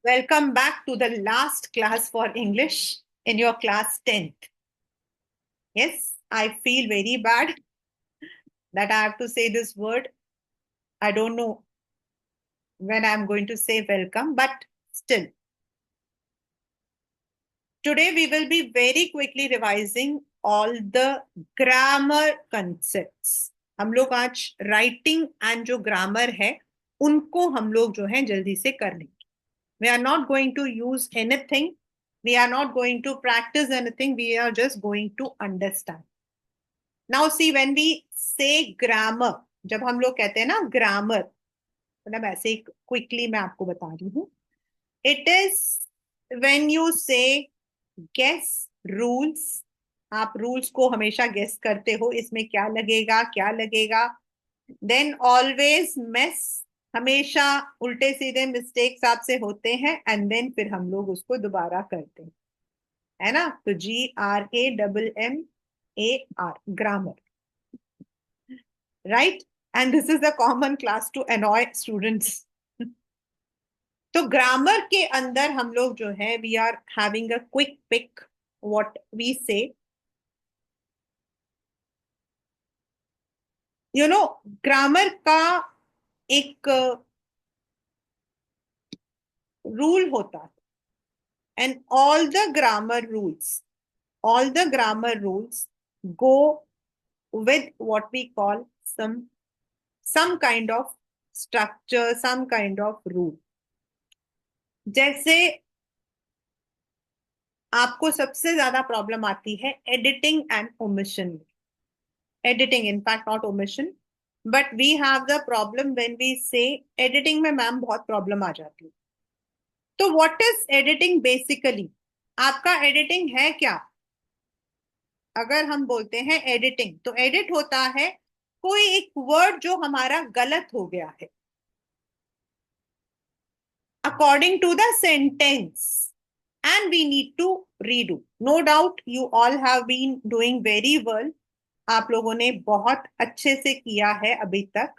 Welcome back to the last class for English in your class 10th. Yes, I feel very bad that I have to say this word. I don't know when I'm going to say welcome, but still. Today we will be very quickly revising all the grammar concepts. हम लोग आज writing and जो grammar है उनको हम लोग जो है जल्दी से कर लेंगे. We are not going to use anything. We are not going to practice anything. We are just going to understand. Now see, when we say grammar, जब हम लोग कहते हैं ना ग्रामर, मतलब ऐसे ही क्विकली मैं आपको बता रही हूँ. It is when you say guess rules. आप रूल्स को हमेशा गेस करते हो, इसमें क्या लगेगा क्या लगेगा. देन ऑलवेज मेस, हमेशा उल्टे सीधे मिस्टेक्स आपसे होते हैं एंड देन फिर हम लोग उसको दोबारा करते हैं, है ना. तो GRAMMAR, grammar, right. And this is the common class to annoy students. तो ग्रामर के अंदर हम लोग जो है we are having a quick pick what we say. Grammar का एक रूल होता है and all the grammar rules go with what we call some kind of structure, some kind of rule. जैसे आपको सबसे ज्यादा प्रॉब्लम आती है editing and omission. Editing in fact not omission, but we have the problem when we say editing में ma'am बहुत problem आ जाती है. तो व्हाट इज एडिटिंग बेसिकली? आपका एडिटिंग है क्या? अगर हम बोलते हैं एडिटिंग, तो एडिट होता है कोई एक वर्ड जो हमारा गलत हो गया है according to the sentence and we need to redo. No doubt you all have been doing very well. आप लोगों ने बहुत अच्छे से किया है अभी तक.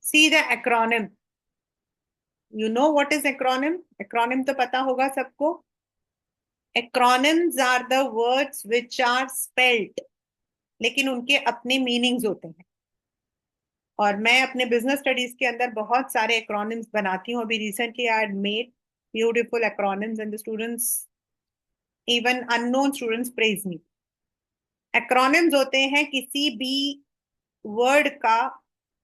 See the acronym. You know what is acronym? Acronym तो पता होगा सबको. Acronyms are the words which are spelled, लेकिन उनके अपने मीनिंग्स होते हैं. और मैं अपने बिजनेस स्टडीज के अंदर बहुत सारे एक्रोनिम्स बनाती हूँ. अभी recently I had made beautiful acronyms and the students, even unknown students, praise me. Acronyms होते हैं किसी भी वर्ड का,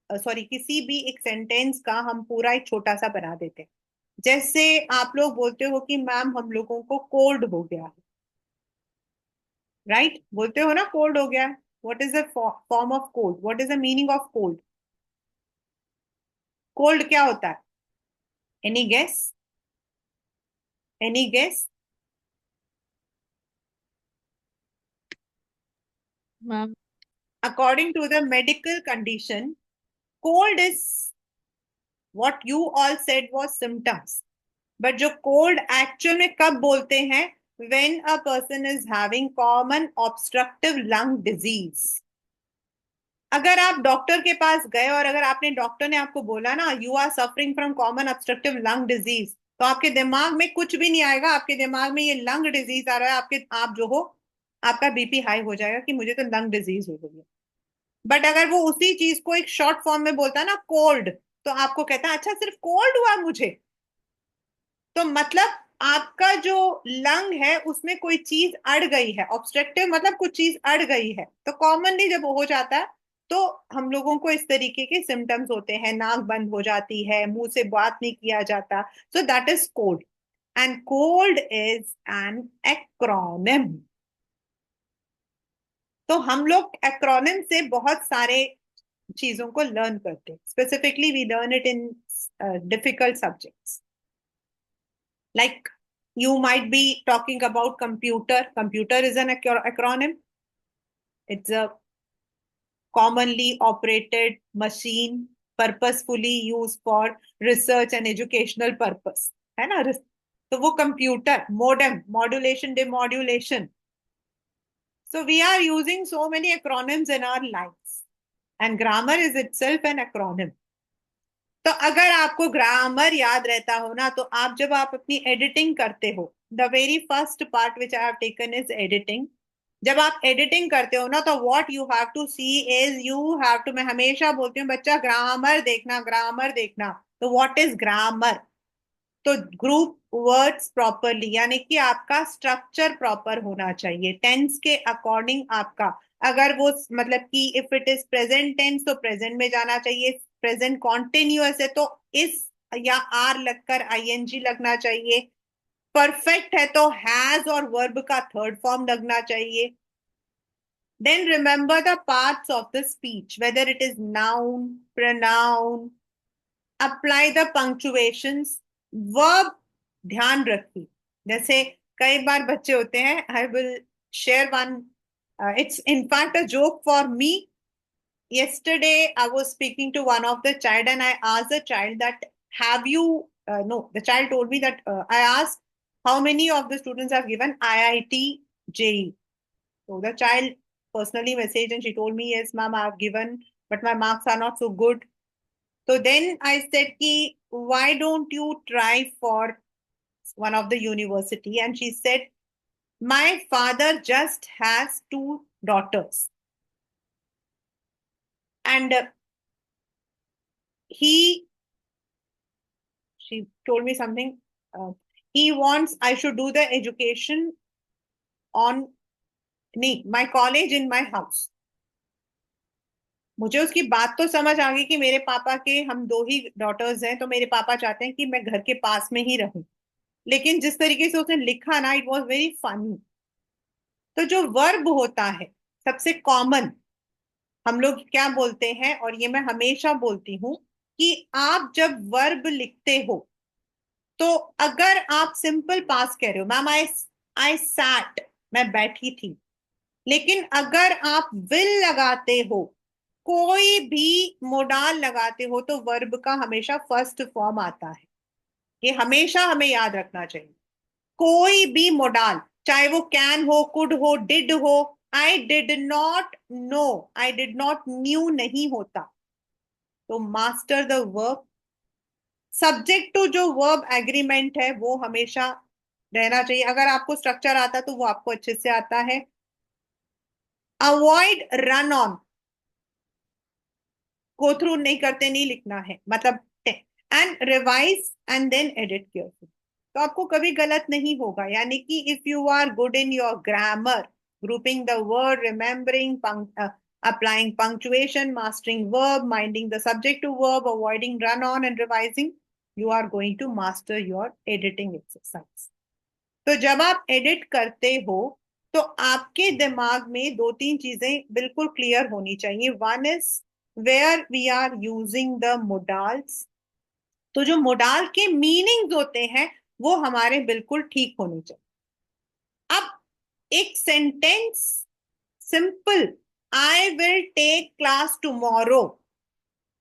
सॉरी, किसी भी एक सेंटेंस का हम पूरा एक छोटा सा बना देते हैं. जैसे आप लोग बोलते हो कि मैम हम लोगों को कोल्ड हो गया है, राइट? बोलते हो ना कोल्ड हो गया है. What is the form of cold? What is the meaning of cold? Cold क्या होता है? Any guess? Any guess? Ma'am According to the medical condition, cold is what you all said was symptoms. But जो cold actual में कब बोलते हैं? When a person is having common obstructive lung disease. अगर आप डॉक्टर के पास गए और अगर आपने, डॉक्टर ने आपको बोला ना you are suffering from common obstructive lung disease, तो आपके दिमाग में कुछ भी नहीं आएगा. आपके दिमाग में ये लंग डिजीज आ रहा है, आप जो हो, आपका बीपी हाई हो जाएगा कि मुझे तो लंग डिजीज हो गई है. बट अगर वो उसी चीज को एक शॉर्ट फॉर्म में बोलता है ना कोल्ड, तो आपको कहता है अच्छा सिर्फ कोल्ड हुआ मुझे. तो मतलब आपका जो लंग है उसमें कोई चीज अड़ गई है. ऑब्स्ट्रक्टिव मतलब कुछ चीज अड़ गई है. तो कॉमनली जब हो जाता है तो हम लोगों को इस तरीके के सिम्टम्स होते हैं, नाक बंद हो जाती है, मुंह से बात नहीं किया जाता, सो that is cold. And cold is an acronym. तो हम लोग एक्रोनिम से बहुत सारे चीजों को लर्न करते हैं। Specifically we learn it in difficult subjects, like you might be talking about computer. Computer is an acronym. It's a commonly operated machine purposefully used for research and educational purpose, है ना? तो वो computer, modem, modulation, demodulation. So we are using so many acronyms in our lives, and grammar is itself an acronym. तो अगर आपको grammar याद रहता हो ना, तो आप जब आप अपनी एडिटिंग करते हो, the very first part which I have taken is editing. जब आप एडिटिंग करते हो ना, तो what you have to see is, you have to, मैं हमेशा बोलती हूँ बच्चा ग्रामर देखना, ग्रामर देखना। तो व्हाट इज ग्रामर? तो ग्रुप वर्ड्स प्रॉपरली, यानी कि आपका स्ट्रक्चर प्रॉपर होना चाहिए टेंस के अकॉर्डिंग आपका। अगर वो मतलब कि if it is present tense तो प्रेजेंट में जाना चाहिए, प्रेजेंट कॉन्टिन्यूअस है तो इस या आर लगकर आईएनजी लगना चाहिए, परफेक्ट है तो हैज और वर्ब का थर्ड फॉर्म लगना चाहिए। Then remember the parts of the speech, whether it is noun, pronoun, apply the punctuations, verb ध्यान रखिए। जैसे कई बार बच्चे होते हैं, I will share one, it's in fact a joke for me. Yesterday, I was speaking to one of the child and I asked the child that, have you, no, the child told me that, I asked how many of the students have given IIT JEE. So the child personally messaged and she told me, yes, ma'am, I have given, but my marks are not so good. So then I said, ki, why don't you try for one of the university? And she said, my father just has two daughters. And he she told me something. Uh, he wants I should do the education on नहीं, my college in my house. मुझे उसकी बात तो समझ आ गई कि मेरे पापा के हम दो ही डॉटर्स हैं, तो मेरे पापा चाहते हैं कि मैं घर के पास में ही रहूं। लेकिन जिस तरीके से उसने लिखा ना, इट वॉज वेरी फनी। तो जो वर्ब होता है सबसे कॉमन, हम लोग क्या बोलते हैं, और ये मैं हमेशा बोलती हूँ, कि आप जब वर्ब लिखते हो, तो अगर आप सिंपल पास कह रहे हो, मैम आई सैट, मैं बैठी थी, लेकिन अगर आप विल लगाते हो, कोई भी मोडाल लगाते हो, तो वर्ब का हमेशा फर्स्ट फॉर्म आता है। ये हमेशा हमें याद रखना चाहिए। कोई भी मोडाल, चाहे वो कैन हो, कुड हो, डिड हो, I did not know, I did not knew नहीं होता। तो master the verb, subject to जो वर्ब एग्रीमेंट है वो हमेशा रहना चाहिए। अगर आपको स्ट्रक्चर आता तो वो आपको अच्छे से आता है। Avoid run on, go through नहीं करते, नहीं लिखना है, मतलब and revise and then edit careful. तो आपको कभी गलत नहीं होगा, यानी कि if you are good in your grammar, grouping the word, remembering, applying punctuation, mastering verb, minding the subject to verb, avoiding run on and revising, you are going to master your editing exercise. तो जब आप edit करते हो, तो आपके दिमाग में दो तीन चीजें बिल्कुल क्लियर होनी चाहिए। One is where we are using the modals, तो जो मोडाल के मीनिंग्स होते हैं वो हमारे बिल्कुल ठीक होने चाहिए। अब एक sentence simple, I will take class tomorrow,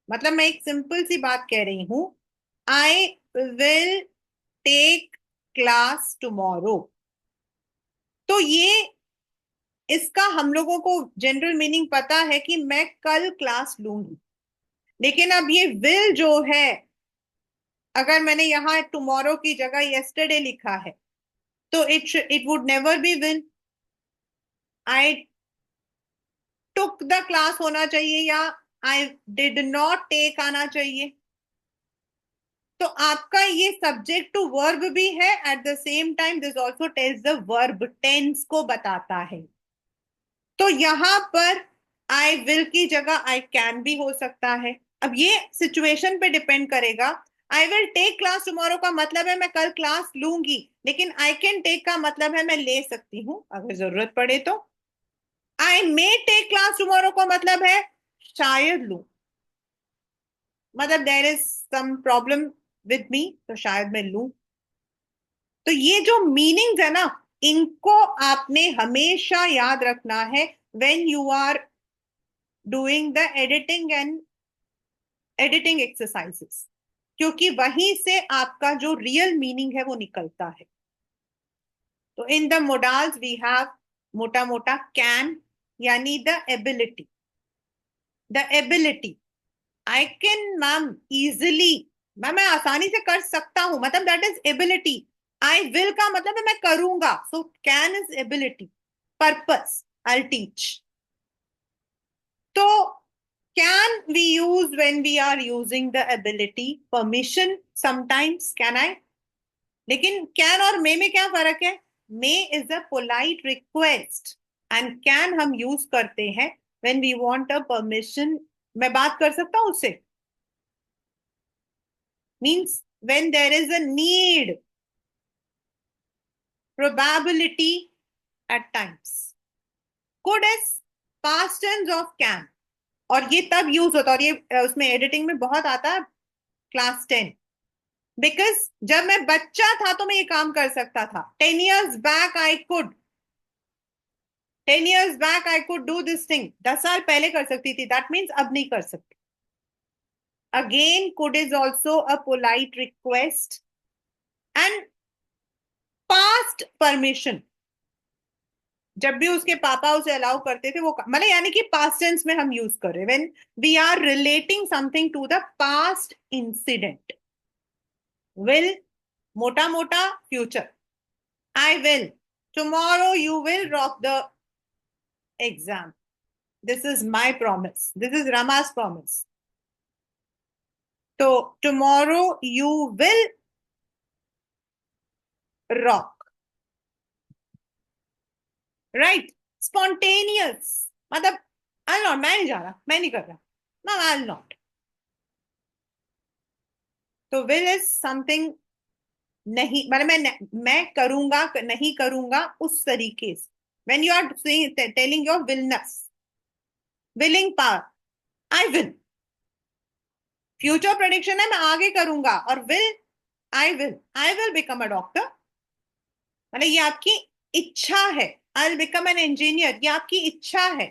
मतलब मैं एक सिंपल सी बात कह रही हूं, I will take class tomorrow. तो ये, इसका हम लोगों को जनरल मीनिंग पता है कि मैं कल क्लास लूंगी। लेकिन अब ये विल जो है, अगर मैंने यहाँ टुमारो की जगह यस्टरडे लिखा है, तो it would never be will. I took the class होना चाहिए, या आई डिड नॉट टेक आना चाहिए। तो आपका ये सब्जेक्ट टू वर्ब भी है, at the same time this also tells the verb tense को बताता है। तो यहां पर आई विल की जगह आई कैन भी हो सकता है। अब ये सिचुएशन पे डिपेंड करेगा। I will take class tomorrow का मतलब है मैं कल क्लास लूंगी, लेकिन आई कैन टेक का मतलब है मैं ले सकती हूँ अगर जरूरत पड़े तो। I may take class tomorrow का मतलब है शायद लूं, मतलब there is some problem with me तो शायद मैं लूं। तो ये जो मीनिंग्स है ना, इनको आपने हमेशा याद रखना है when you are doing the editing and editing exercises, क्योंकि वहीं से आपका जो रियल मीनिंग है वो निकलता है। तो in the modals we have मोटा मोटा कैन, यानी the ability. The ability, I can ma'am easily, मैं आसानी से कर सकता हूं, मतलब that is ability. I will का मतलब है मैं करूंगा, so can is ability. Purpose, I teach. तो can we use when we are using the ability? Permission sometimes, can I? लेकिन can और may में क्या फर्क है? May is a polite request and can हम यूज करते हैं when we want a permission। मैं बात कर सकता हूँ उससे, means when there is a need, probability at times। Could is past tense of can, और ये तब यूज होता है, और ये उसमें एडिटिंग में बहुत आता है, क्लास 10। बिकॉज जब मैं बच्चा था तो मैं ये काम कर सकता था। 10 years back I could, 10 years back I could do this thing, 10 साल पहले कर सकती थी, दैट मीन्स अब नहीं कर सकती। Again could is also a polite request. And past permission, जब भी उसके पापा उसे अलाउ करते थे वो मतलब यानी कि पास्ट टेंस में हम यूज कर रहे हैं when we are relating something to the past incident. Will मोटा मोटा future, I will tomorrow you will rock the exam, this is my promise, this is रमा's प्रॉमिस। तो tomorrow you will rock, right. Spontaneous मतलब I not, मैं नहीं जा रहा, मैं नहीं कर रहा, मैं आई नॉट। तो विल इज समथिंग, नहीं मतलब मैं करूंगा नहीं करूंगा उस तरीके से। When you are telling your willness, willing power, I will. Future prediction है मैं आगे करूंगा, और will, I will become a doctor, मतलब ये आपकी इच्छा है। I will become an engineer, ये आपकी इच्छा है।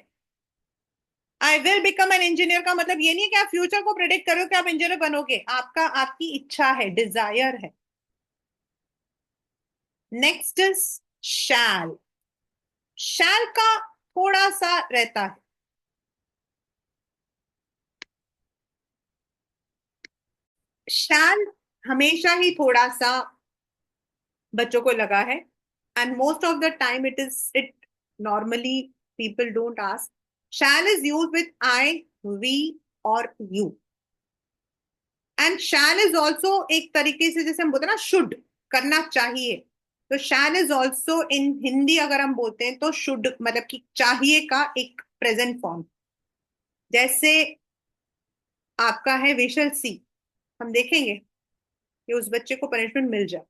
I will become an engineer का मतलब ये नहीं है कि आप फ्यूचर को प्रेडिक्ट करो कि आप इंजीनियर बनोगे, आपका आपकी इच्छा है, डिजायर है। नेक्स्ट इज शैल। शैल का थोड़ा सा रहता है, शैल हमेशा ही थोड़ा सा बच्चों को लगा है, and most of the time it normally people don't ask. Shall is use with I, we और you. And shall is also एक तरीके से जैसे हम बोलते हैं ना शुड, करना चाहिए। तो शैल इज ऑल्सो इन हिंदी अगर हम बोलते हैं तो शुड मतलब कि चाहिए का एक प्रेजेंट फॉर्म। जैसे आपका है वी शैल सी, हम देखेंगे कि उस बच्चे को पनिशमेंट मिल जाए।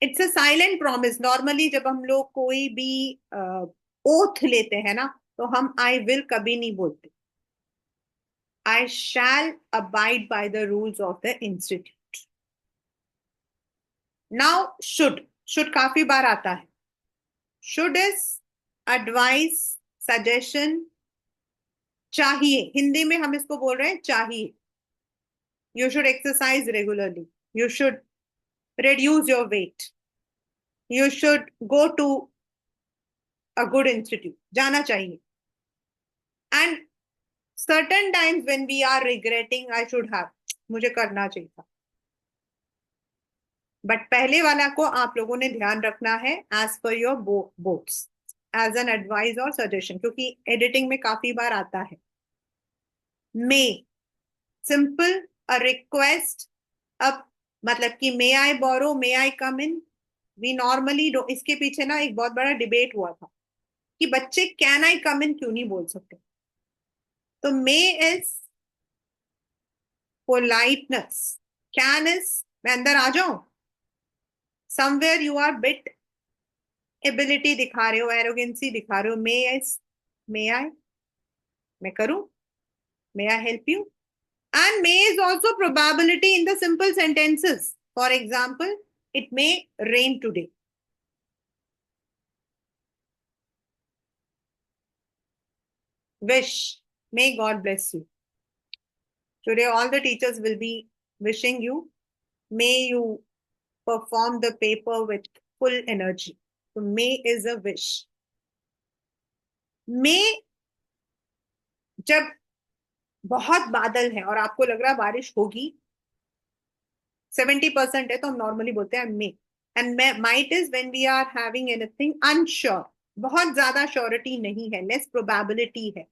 It's a silent promise. Normally जब हम लोग कोई भी ओथ लेते हैं ना, तो हम आई विल कभी नहीं बोलते, I shall abide by the rules of the institute. Now should, should काफी बार आता है। शुड इज एडवाइस, सजेशन, चाहिए, हिंदी में हम इसको बोल रहे हैं चाहिए। You should exercise regularly, you should reduce your weight, you should go to a good institute, जाना चाहिए। and certain times when we are regretting, I should have, मुझे करना चाहिए था। बट पहले वाला को आप लोगों ने ध्यान रखना है as per your boats, as an advice और सजेशन, क्योंकि एडिटिंग में काफी बार आता है। May, simple, a request. अब मतलब कि मे आई बोरो, मे आई कम इन। वी नॉर्मली, इसके पीछे ना एक बहुत बड़ा डिबेट हुआ था कि बच्चे कैन आई कम इन क्यों नहीं बोल सकते? तो may is politeness, can is मैं अंदर आ जाऊं, somewhere you are bit ability दिखा रहे हो, एरोगेंसी दिखा रहे हो। मे इज मे आई, मैं करूं, may I help you. And may is also probability in the simple sentences. For example, it may rain today. Wish, may God bless you. Today, all the teachers will be wishing you. May you perform the paper with full energy. So, may is a wish. May, जब बहुत बादल है और आपको लग रहा है बारिश होगी, 70% है, तो हम नॉर्मली बोलते हैं may. And might is when we are having anything unsure, बहुत ज्यादा श्योरिटी नहीं है, लेस प्रोबेबिलिटी है।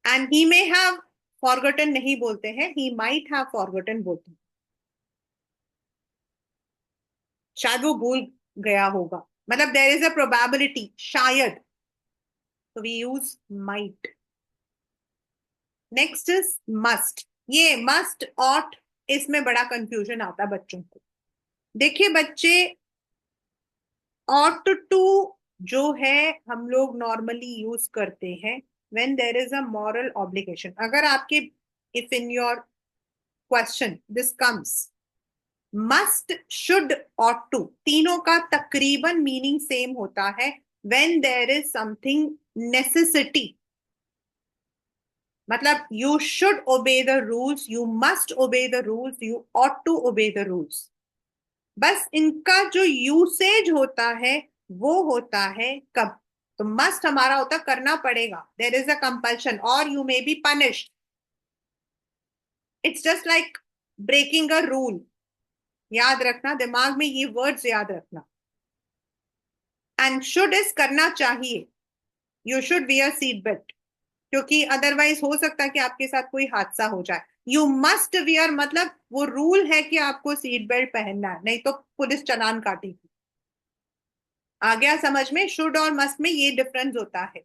And he may have forgotten नहीं बोलते हैं, ही माइट हैव फॉरगॉटन बोलते हैं, शायद वो भूल गया होगा, मतलब देयर इज अ प्रोबेबिलिटी, शायद, तो we use might. Next is must. ये मस्ट ऑट, इसमें बड़ा कंफ्यूजन आता है बच्चों को। देखिए बच्चे, ऑट टू जो है हम लोग नॉर्मली यूज करते हैं when there is a moral obligation. अगर आपके, if in your question this comes, must, should, ought to, तीनों का तकरीबन मीनिंग सेम होता है when there is something necessity. मतलब you should obey the rules, you must obey the rules, you ought to obey the rules. बस इनका जो usage होता है वो होता है कब? तो मस्ट हमारा होता करना पड़ेगा, देर इज अ कंपल्शन, और you may be punished. It's just like breaking a rule. याद रखना, दिमाग में ये वर्ड्स याद रखना। एंड शुड इज करना चाहिए, you should wear seat belt, क्योंकि अदरवाइज हो सकता है कि आपके साथ कोई हादसा हो जाए। यू मस्ट वियर मतलब वो रूल है कि आपको सीट बेल्ट पहनना है, नहीं तो पुलिस चालान काटेगी। आ गया समझ में? शुड और मस्ट में ये डिफरेंस होता है।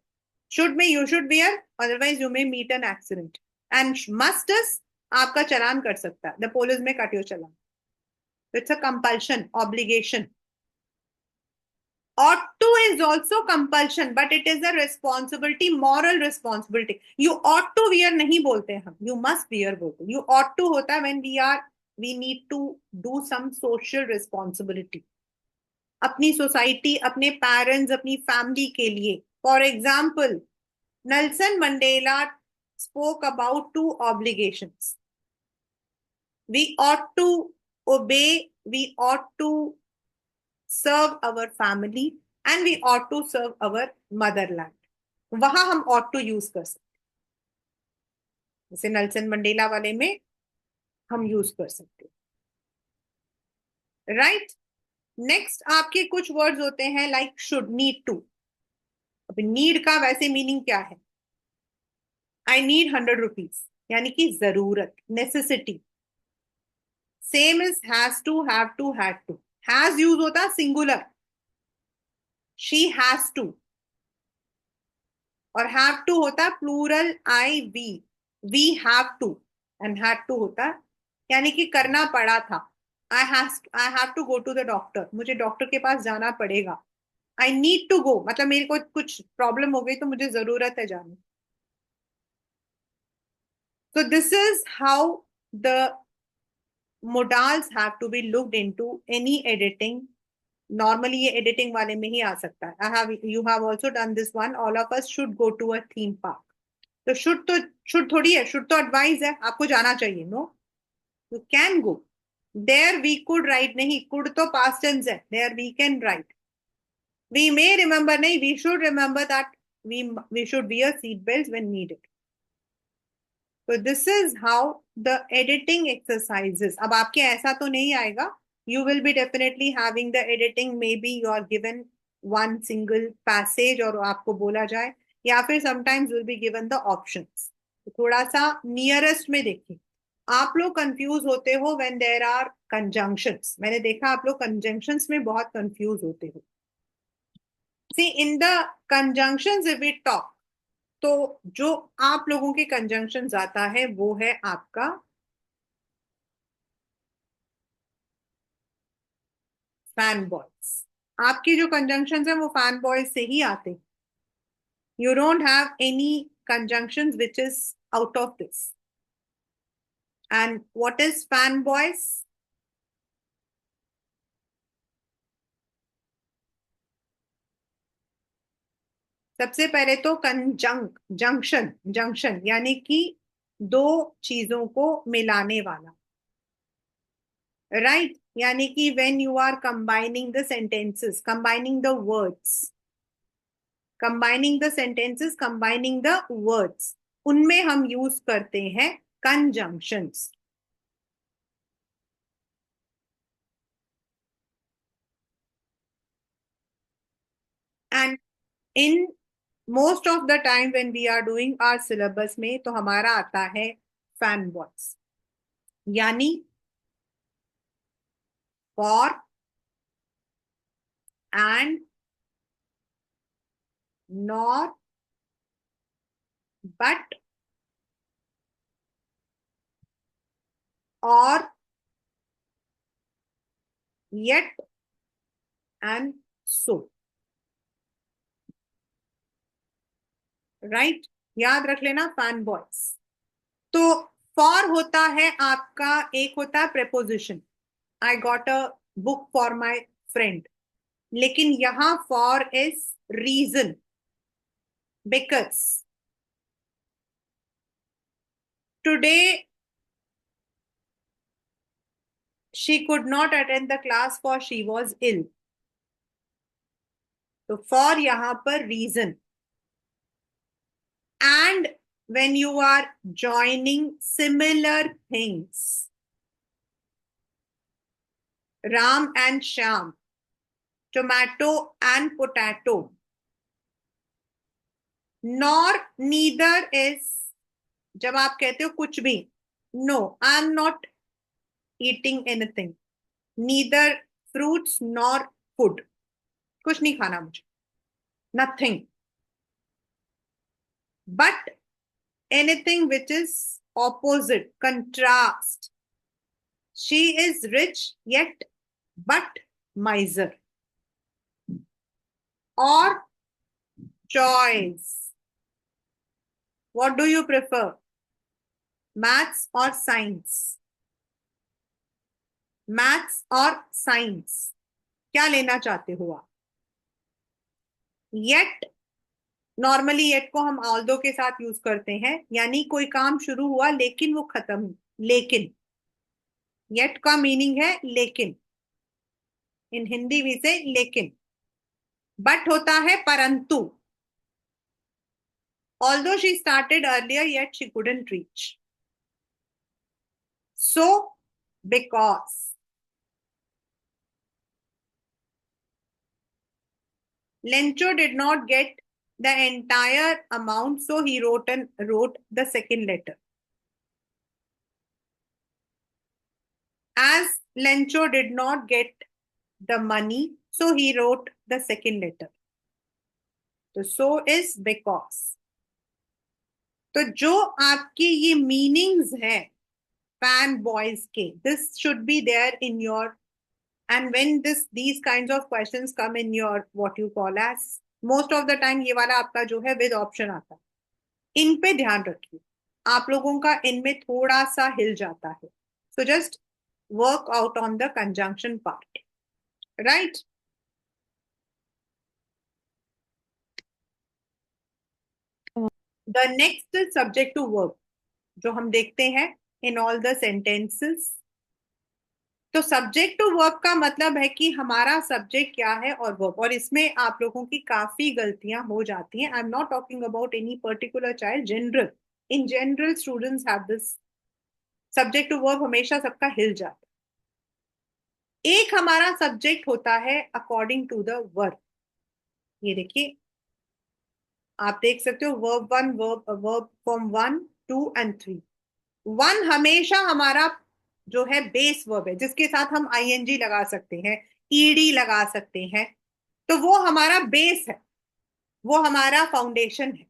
शुड में you should wear, otherwise you may meet an accident. And must is आपका चालान कर सकता है, द पुलिस में cut your challan. It's a compulsion, obligation. ought to is also compulsion, but it is a responsibility, moral responsibility. You ought to wear नहीं बोलते हम, you must wear बोलते हैं। You ought to होता है when we need to do some social responsibility, अपनी society, अपने parents, अपनी फैमिली के लिए। For example, Nelson Mandela spoke about two obligations. We ought to obey, we ought to serve our family, and we ought to serve our motherland. वहां हम ought to use कर सकते हैं, जैसे नेल्सन मंडेला वाले में हम यूज कर सकते हैं, राइट। नेक्स्ट आपके कुछ वर्ड्स होते हैं लाइक शुड, नीड टू। अभी नीड का वैसे मीनिंग क्या है? आई नीड 100 रुपीज, यानी कि जरूरत, necessity. Same is has to, have to, had to. Has use होता सिंगुलर, शी हैज टू, और हैव टू होता plural, I we have to. And had to होता यानी कि करना पड़ा था। I have to go to the doctor, मुझे डॉक्टर के पास जाना पड़ेगा। आई नीड टू गो मतलब मेरे को कुछ प्रॉब्लम हो गई तो मुझे जरूरत है जाने। So this is how the modals have to be looked into any editing. Normally ये editing वाले में ही आ सकता है। You have also done this one. All of us should go to a theme park. तो should थोड़ी है, should तो advice है, आपको जाना चाहिए। No, you can go. There we could write नहीं, could तो past tense है, there we can write. We may remember नहीं, we should remember that we should wear seat belts when needed. So this is how the editing exercises. अब आपके ऐसा तो नहीं आएगा. You will be definitely having the editing. Maybe you are given one single passage और आपको बोला जाए, या फिर sometimes will be given the options. तो थोड़ा सा nearest में देखिए. आप लोग कंफ्यूज होते हो when there are conjunctions. मैंने देखा आप लोग conjunctions में बहुत कंफ्यूज होते हो. See in the conjunctions if we talk, तो जो आप लोगों के कंजंक्शन आता है वो है आपका फैन बॉयज। आपकी जो कंजंक्शन है वो फैन बॉयज से ही आते हैं। You don't have any conjunction which is out of this. And what is fan boys? सबसे पहले तो जंक्शन जंक्शन यानी कि दो चीजों को मिलाने वाला, राइट यानी कि when you are combining the sentences, combining the words, combining the sentences, combining the words, उनमें हम यूज करते हैं conjunctions. And in most of the time when we are doing our syllabus में तो हमारा आता है फैन वर्ड्स, यानी फॉर एंड नॉर बट और येट एंड सो, राइट। याद रख लेना फैन बॉयज। तो फॉर होता है आपका, एक होता है preposition, I got a book for my friend, लेकिन यहां for is reason, because today she could not attend the class for she was ill. तो फॉर यहां पर reason. And when you are joining similar things, Ram and Shyam, tomato and potato, nor neither is, जब आप कहते हो कुछ भी, no I am not eating anything, neither fruits nor food, कुछ नहीं खाना मुझे, nothing, but anything which is opposite, contrast, she is rich yet but miser, or choice. What do you prefer? Maths or science? Maths or science? क्या लेना चाहते हो आप? Yet, normally yet को हम ऑल्दो के साथ यूज करते हैं, यानी कोई काम शुरू हुआ लेकिन वो खत्म, लेकिन येट का मीनिंग है लेकिन, इन हिंदी भी से लेकिन। बट होता है परंतु, although she started earlier yet she couldn't reach. So because Lencho did not get the entire amount, so he wrote the second letter. As Lencho did not get the money, so he wrote the second letter. So is because. तो जो आपकी ये meanings है fan boys के, this should be there in your, and when these kinds of questions come in your what you call as, most of the time ये वाला आपका जो है विद ऑप्शन आता है, इन पे ध्यान रखिए, आप लोगों का इनमें थोड़ा सा हिल जाता है, so just work out on the conjunction part, right? The next subject to verb जो हम देखते हैं in all the sentences, तो सब्जेक्ट टू वर्ब का मतलब है कि हमारा सब्जेक्ट क्या है और वर्ब, और इसमें आप लोगों की काफी गलतियां हो जाती हैं। I am not talking about any particular child, general, in general students have this, subject to verb हमेशा सबका हिल जाता है। एक हमारा सब्जेक्ट होता है अकॉर्डिंग टू द वर्ब, ये देखिए आप देख सकते हो, verb one, verb form 1, 2 and 3। One हमेशा हमारा जो है बेस वर्ब है, जिसके साथ हम आईएनजी लगा सकते हैं, ईडी लगा सकते हैं, तो वो हमारा बेस है। वो हमारा फाउंडेशन है,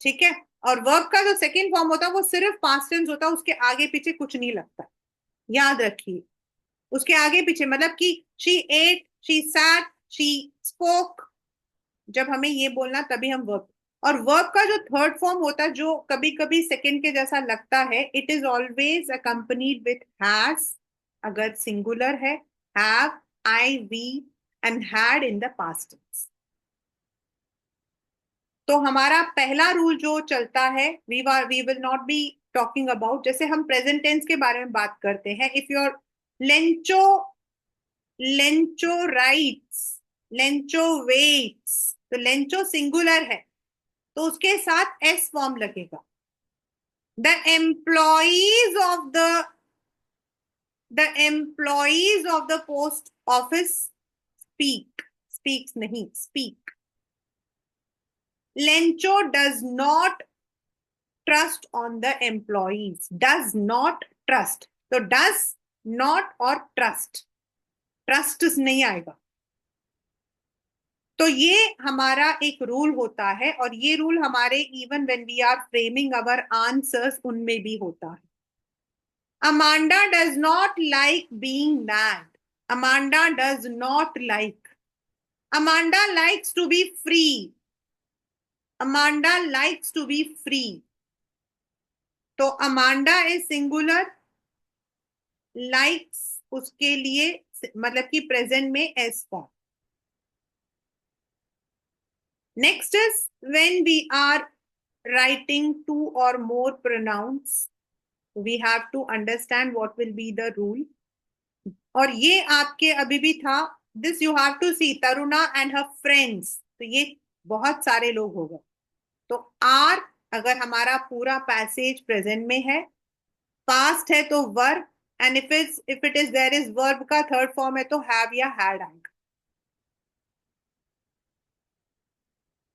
ठीक है। और वर्ब का जो सेकंड फॉर्म होता है वो सिर्फ पास्ट टेंस होता है, उसके आगे पीछे कुछ नहीं लगता, याद रखिए। उसके आगे पीछे मतलब कि she ate, she sat, she spoke, जब हमें ये बोलना तभी हम वर्ब। और वर्ब का जो थर्ड फॉर्म होता है जो कभी कभी सेकंड के जैसा लगता है, it is always accompanied with has, अगर सिंगुलर है, have, I, we, and had in the past tense. तो हमारा पहला रूल जो चलता है, we will not be talking about, जैसे हम प्रेजेंट टेंस के बारे में बात करते हैं, if your Lencho, Lencho writes, Lencho waits, तो लेंचो सिंगुलर है तो उसके साथ एस फॉर्म लगेगा। The employees of the post office speak, speaks नहीं, speak. Lencho does not trust on the employees, does not trust, तो डज नॉट और trust, trust नहीं आएगा। तो ये हमारा एक रूल होता है, और ये रूल हमारे even when we are framing our answers उनमें भी होता है। Amanda does not like being mad, Amanda does not like, Amanda likes to be free, Amanda likes to be free, तो अमांडा इज सिंगुलर, लाइक्स उसके लिए मतलब कि present में S form. Next is when we are writing two or more pronouns, we have to understand what will be the rule। और ये आपके अभी भी था, this you have to see, Taruna and her friends, तो ये बहुत सारे लोग हो गए। तो आर, अगर हमारा पूरा पैसेज प्रेजेंट में है, पास्ट है तो verb, and if it is there is verb का थर्ड फॉर्म है तो हैव या हैड आएगा।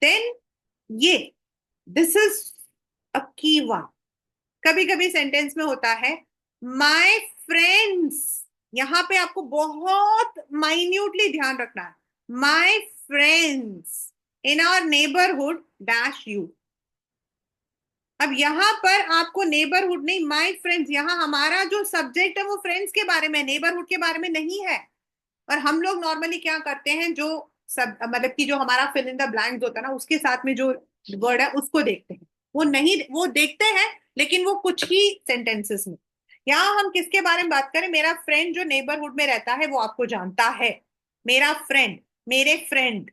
देन ये, दिस इज अ की वन। कभी कभी सेंटेंस में होता है माय फ्रेंड्स, यहां पे आपको बहुत माइन्यूटली ध्यान रखना है, my friends in our neighbourhood dash you. अब यहां पर आपको नेबरहुड नहीं, माय फ्रेंड्स, यहां हमारा जो सब्जेक्ट है वो फ्रेंड्स के बारे में, नेबरहुड के बारे में नहीं है। और हम लोग नॉर्मली क्या करते हैं, जो सब मतलब कि जो हमारा फिल इन द ब्लैंक्स होता है ना, उसके साथ में जो वर्ड है उसको देखते हैं, वो नहीं, वो देखते हैं लेकिन वो कुछ ही सेंटेंसेस में। यहाँ हम किसके बारे में बात करें, मेरा फ्रेंड जो नेबरहुड में रहता है वो आपको जानता है, मेरा फ्रेंड, मेरे फ्रेंड,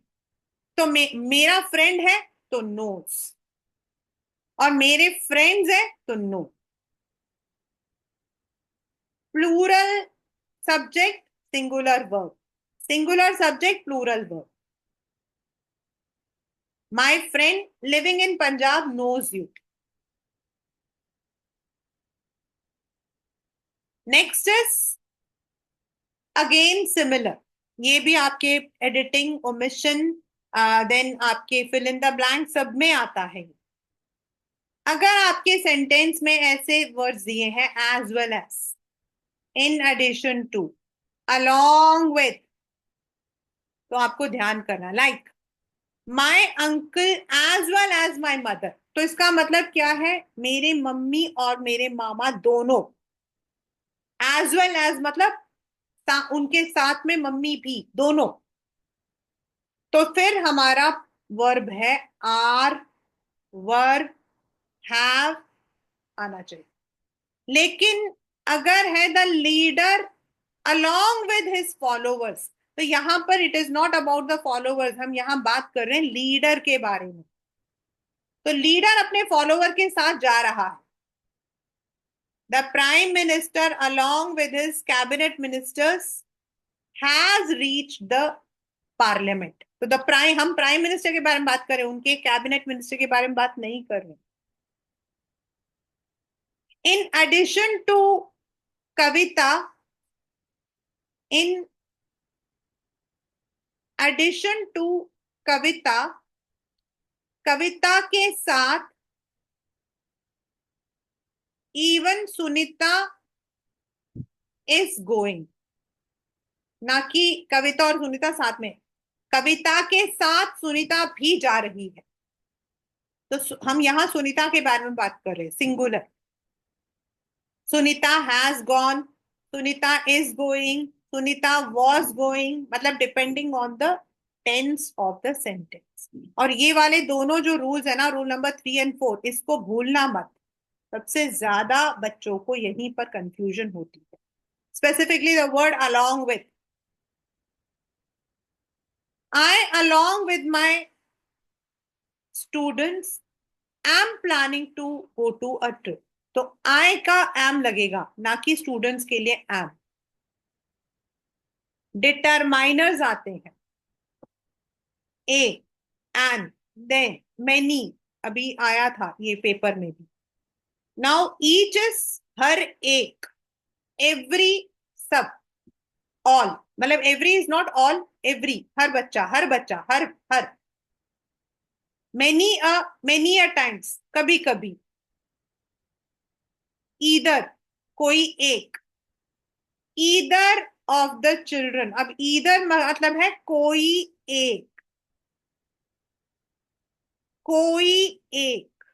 तो मेरा फ्रेंड है तो नोस, और मेरे फ्रेंड्स है तो no. Plural subject, singular verb, singular subject, plural verb. My friend living in Punjab knows you. Next is again similar. ये भी आपके एडिटिंग, ओमिशन, देन आपके फिल इन द ब्लैंक सब में आता है। अगर आपके सेंटेंस में ऐसे वर्ड्स दिए हैं as well as, in addition to, along with, तो आपको ध्यान करना, like my uncle as well as my mother, तो इसका मतलब क्या है, मेरे मम्मी और मेरे मामा दोनों, एज वेल एज मतलब उनके साथ में मम्मी भी, दोनों। तो फिर हमारा वर्ब है आर, वर, हैव आना चाहिए। लेकिन अगर है the leader along with his followers, तो यहां पर it is not about the followers, हम यहां बात कर रहे हैं लीडर के बारे में। तो लीडर अपने फॉलोवर के साथ जा रहा है, the prime minister along with his cabinet ministers has reach the parliament. तो द प्राइम, हम प्राइम मिनिस्टर के बारे में बात कर रहे हैं, उनके कैबिनेट मिनिस्टर के बारे में बात नहीं कर रहे। In addition to Kavita, in addition to Kavita, Kavita के साथ इवन सुनीता इज गोइंग, ना कि कविता और सुनीता साथ में, कविता के साथ सुनीता भी जा रही है। तो हम यहां सुनीता के बारे में बात कर रहे हैं, singular. Sunita has gone, Sunita is going, Sunita was going, मतलब depending on the tense of the sentence. और ये वाले दोनों जो रूल्स है ना, रूल नंबर 3 और 4, इसको भूलना मत। सबसे ज्यादा बच्चों को यहीं पर कंफ्यूजन होती है। Specifically the word along with. I along with my students am planning to go to a trip. तो आई का एम लगेगा, ना कि स्टूडेंट्स के लिए एम। डिटरमाइनर्स आते हैं, ए, एन, देन, मेनी। अभी आया था ये पेपर में भी। नाउ ईच इज हर एक, एवरी सब, ऑल। मतलब every is not all, every हर बच्चा, हर बच्चा, हर। मेनी अ टाइम्स, कभी कभी। ईदर, कोई एक। ईदर ऑफ द चिल्ड्रन, अब ईदर मतलब है कोई एक, कोई एक।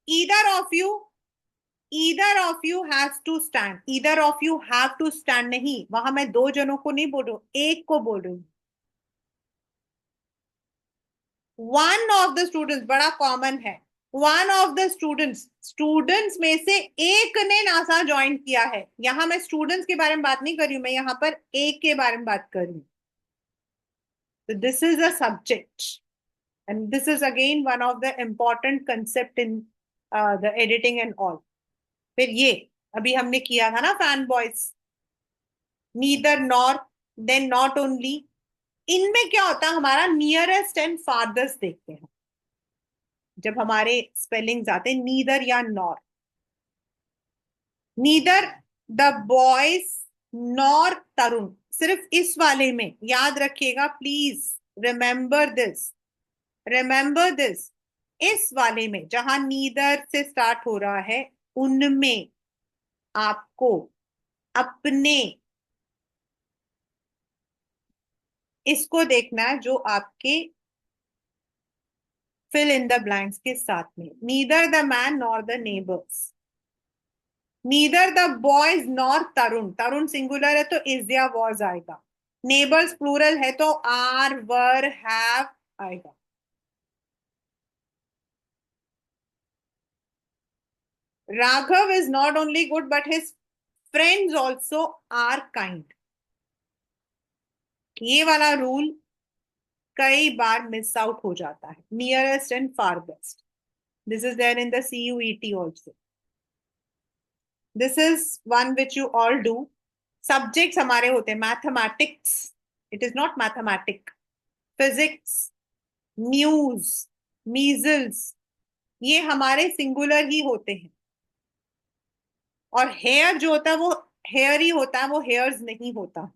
Either of you, either of you has to stand, either of you have to stand नहीं, वहां मैं दो जनों को नहीं बोल रही हूं, एक को बोल रही हूँ। वन ऑफ द स्टूडेंट्स बड़ा कॉमन है। One of the students, students में से एक ने नासा ज्वाइन किया है। यहां मैं स्टूडेंट्स के बारे में बात नहीं कर रही हूं, मैं यहां पर एक के बारे में बात कर रही हूँ। तो this is a subject, and this is again one of the important concept in the editing and all. फिर ये अभी हमने किया था ना fan boys, neither nor, then not only. इनमें क्या होता है, हमारा नियरेस्ट एंड फारदेस्ट देखते हैं जब हमारे स्पेलिंग्स आते हैं, नीदर या nor. Neither the boys nor Tarun, सिर्फ इस वाले में याद रखिएगा please, remember this, remember this. इस वाले में जहां नीदर से स्टार्ट हो रहा है, उनमें आपको अपने इसको देखना है जो आपके फिल इन द ब्लैंक्स के साथ में। Neither the man nor the neighbours, neither the boys nor Tarun, Tarun singular है तो इज या वॉज आएगा। नेबर्स प्लूरल है तो आर वर हैव आएगा। Raghav is not only good but his friends also are kind. ये वाला रूल कई बार मिस आउट हो जाता है, nearest and farthest. This is there in the CUET also. This is one which you all do. Subjects हमारे होते हैं mathematics, it is not mathematic, physics, news, measles, ये हमारे सिंगुलर ही होते हैं। और हेयर जो होता है वो हेयर ही होता है, वो हेयर्स नहीं होता।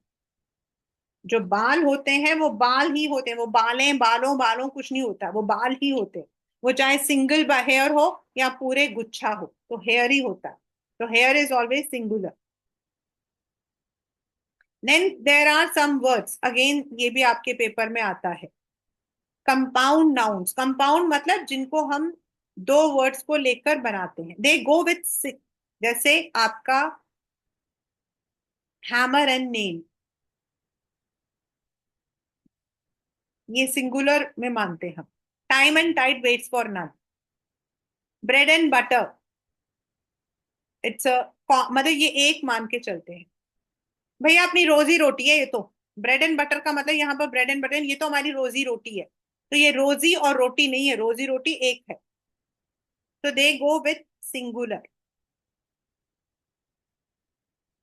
जो बाल होते हैं वो बाल ही होते हैं, वो बालें बालों बालों कुछ नहीं होता, वो बाल ही होते हैं। वो चाहे सिंगल हेयर हो या पूरे गुच्छा हो, तो हेयर ही होता है। तो hair is always singular. Then there are some words, again ये भी आपके पेपर में आता है। कंपाउंड नाउन्स, कंपाउंड मतलब जिनको हम दो वर्ड्स को लेकर बनाते हैं, दे गो विथ। जैसे आपका हैमर एंड नेल, ये सिंगुलर में मानते हैं हम। Time and tide waits for none. Bread and butter, it's a, मतलब ये एक मान के चलते हैं। भैया अपनी रोजी रोटी है ये तो। ब्रेड एंड बटर का मतलब यहाँ पर ब्रेड एंड बटर, ये तो हमारी रोजी रोटी है। तो ये रोजी और रोटी नहीं है, रोजी रोटी एक है। तो दे गो विथ सिंगुलर।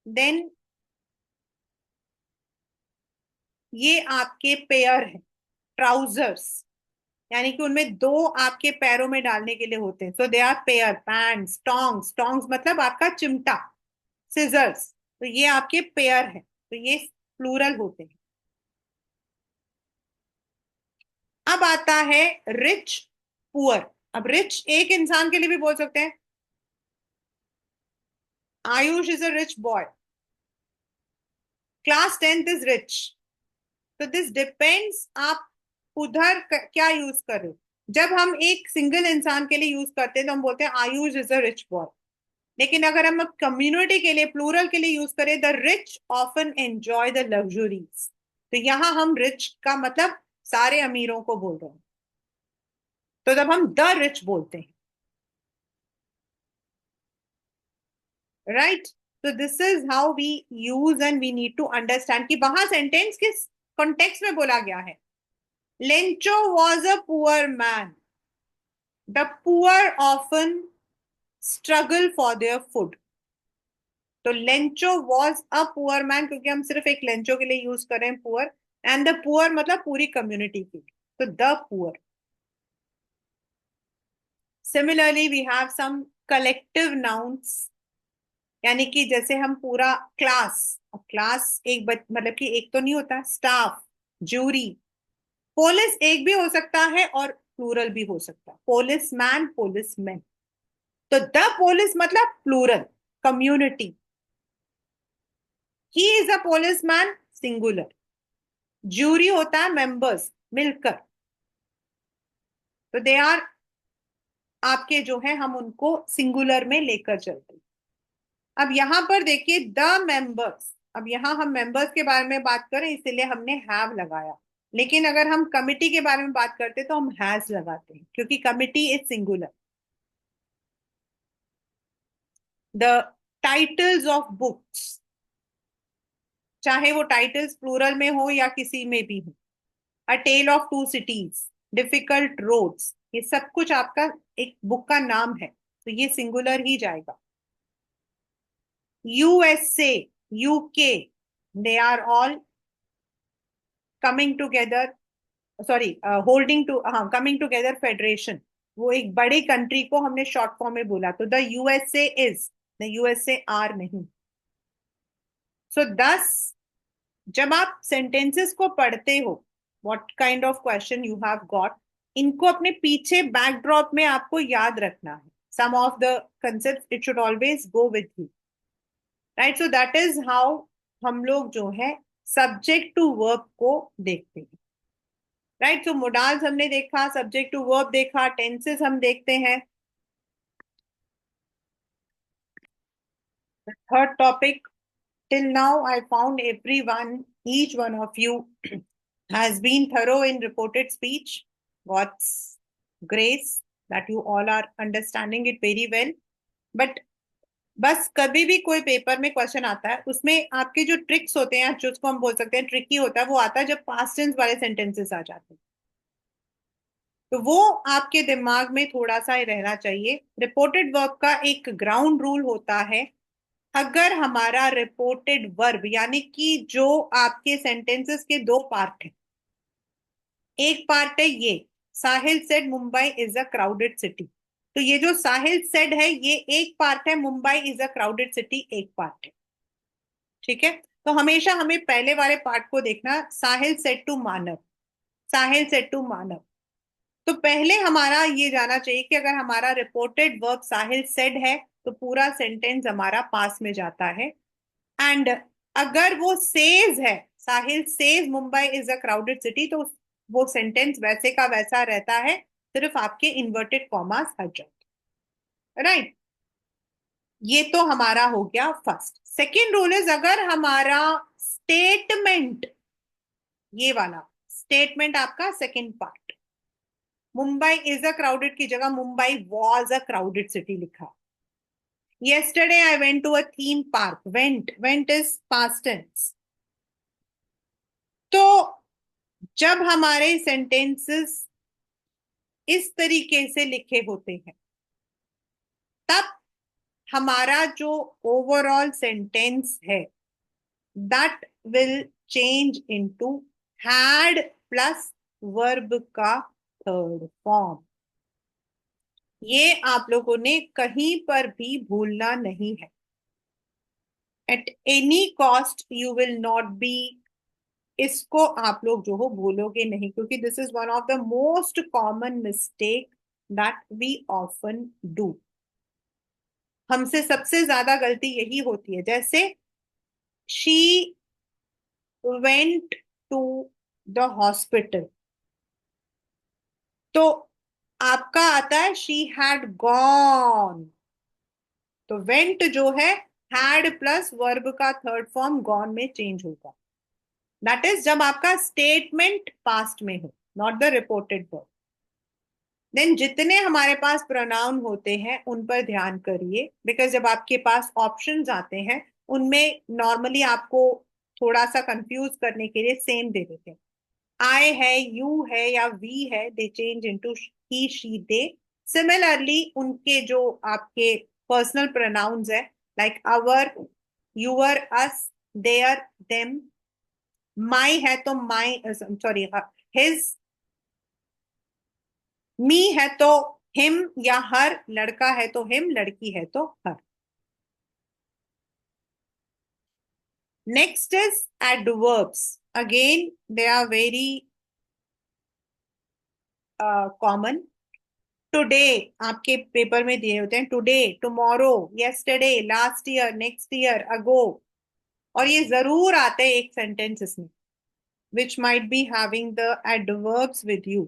देन ये आपके पेयर है, ट्राउजर्स, यानी कि उनमें दो आपके पैरों में डालने के लिए होते हैं। So they are pair. Pants, tongs, tongs मतलब आपका चिमटा, सिजर्स, तो ये आपके पेयर है, तो ये प्लूरल होते हैं। अब आता है रिच, पुअर। अब रिच एक इंसान के लिए भी बोल सकते हैं, Ayush is a rich boy, class 10th is rich. तो दिस डिपेंड्स, आप उधर क्या यूज कर रहे हो? जब हम एक सिंगल इंसान के लिए यूज करते हैं तो हम बोलते हैं Ayush is a rich boy. लेकिन अगर हम कम्युनिटी के लिए, प्लूरल के लिए यूज करें, the rich often enjoy the luxuries, तो यहां हम रिच का मतलब सारे अमीरों को बोल रहे हैं, तो जब हम द रिच बोलते हैं, राइट। तो this is how we use and we need to understand कि वहां सेंटेंस किस कॉन्टेक्स्ट में बोला गया है। Lencho was a poor man, the poor often struggle for their food. तो Lencho was a poor man, क्योंकि हम सिर्फ एक लेंचो के लिए यूज कर रहे हैं पुअर, एंड द पुअर मतलब पूरी कम्युनिटी की, तो the poor. Similarly we have some collective nouns, यानी कि जैसे हम पूरा क्लास, क्लास एक मतलब कि एक तो नहीं होता, स्टाफ, जूरी। पुलिस एक भी हो सकता है और प्लूरल भी हो सकता है, पुलिस मैन, पुलिस मैन। तो द पुलिस मतलब plural, community. He is a policeman, singular. Jury होता है मेंबर्स, मिलकर। तो दे आर आपके जो है, हम उनको सिंगुलर में लेकर चलते हैं। अब यहां पर देखिए द मेंबर्स, अब यहां हम मेंबर्स के बारे में बात करें इसलिए हमने हैव लगाया, लेकिन अगर हम कमिटी के बारे में बात करते तो हम हैज लगाते हैं, क्योंकि committee is singular. The titles of books, चाहे वो टाइटल्स प्लूरल में हो या किसी में भी हो। A tale of two cities, difficult roads, ये सब कुछ आपका एक बुक का नाम है, तो ये सिंगुलर ही जाएगा। USA, UK, they are all coming together, sorry, holding to, हाँ, कमिंग टुगेदर फेडरेशन। वो एक बड़ी कंट्री को हमने शॉर्ट फॉर्म में बोला, तो the USA is, the USA are नहीं। सो दस, जब आप सेंटेंसेस को पढ़ते हो, what kind of question you have got, इनको अपने पीछे बैकड्रॉप में आपको याद रखना है। Some of the concept it should always go with you, right. So that is how हम लोग जो है सब्जेक्ट टू वर्ब को देखते हैं, राइट। सो मोडाल्स हमने देखा, सब्जेक्ट टू वर्ब देखा, टेंसेस हम देखते हैं। Third topic, till now I found everyone, each one of you has been thorough in reported speech. God's grace that you all are understanding it very well. But बस कभी भी कोई paper में question आता है, उसमें आपके जो ट्रिक्स होते हैं, जिसको हम बोल सकते हैं ट्रिकी होता है, वो आता है जब पास्ट टेंस वाले सेंटेंसेस आ जाते हैं। तो वो आपके दिमाग में थोड़ा सा रहना चाहिए। रिपोर्टेड वर्ब का एक ग्राउंड रूल होता है, अगर हमारा रिपोर्टेड वर्ब, यानी कि जो आपके सेंटेंसेस के दो पार्ट हैं, एक पार्ट है ये, Sahil said Mumbai is a crowded city, तो ये जो साहिल सेड है ये एक पार्ट है, Mumbai is a crowded city एक पार्ट है, ठीक है। तो हमेशा हमें पहले वाले पार्ट को देखना, Sahil said to Manav, Sahil said to Manav. तो पहले हमारा ये जाना चाहिए कि अगर हमारा रिपोर्टेड वर्ब साहिल सेड है तो पूरा सेंटेंस हमारा पास में जाता है। एंड अगर वो सेज है, Sahil says Mumbai is a crowded city, तो वो सेंटेंस वैसे का वैसा रहता है, सिर्फ आपके इन्वर्टेड कॉमास हट जाते, राइट। ये तो हमारा हो गया फर्स्ट। सेकेंड रूल इज, अगर हमारा स्टेटमेंट, ये वाला स्टेटमेंट आपका second part, Mumbai is a crowded की जगह Mumbai was a crowded city लिखा। Yesterday I went to a theme park. Went is past tense. तो जब हमारे सेंटेंसेस इस तरीके से लिखे होते हैं, तब हमारा जो ओवरऑल सेंटेंस है that will change into had plus verb का थर्ड फॉर्म। ये आप लोगों ने कहीं पर भी भूलना नहीं है। At any cost you will not be, इसको आप लोग जो हो बोलोगे नहीं, क्योंकि this is one of the most common mistake that we often do. हमसे सबसे ज्यादा गलती यही होती है, जैसे she went to the hospital, तो आपका आता है शी हैड गॉन। तो वेंट जो है हैड प्लस वर्ब का थर्ड फॉर्म गॉन में चेंज होगा। दैट इज जब आपका स्टेटमेंट पास्ट में हो, not the reported verb. Then जितने हमारे पास प्रोनाउन होते हैं उन पर ध्यान करिए, बिकॉज जब आपके पास ऑप्शंस आते हैं उनमें नॉर्मली आपको थोड़ा सा कंफ्यूज करने के लिए सेम दे देते हैं। आई है, यू है या वी है, they change into he she they. Similarly उनके जो आपके पर्सनल प्रोनाउंस है, like our, your, us, their, them. My है तो माई, सॉरी, हिज। मी है तो हिम या हर, लड़का है तो हिम, लड़की है तो her. Next is adverbs. Again they are very common. Today आपके पेपर में दिए होते हैं, today, tomorrow, yesterday, last year, next year, ago. और ये जरूर आते हैं एक सेंटेंसेस में, which might be having the adverbs with you.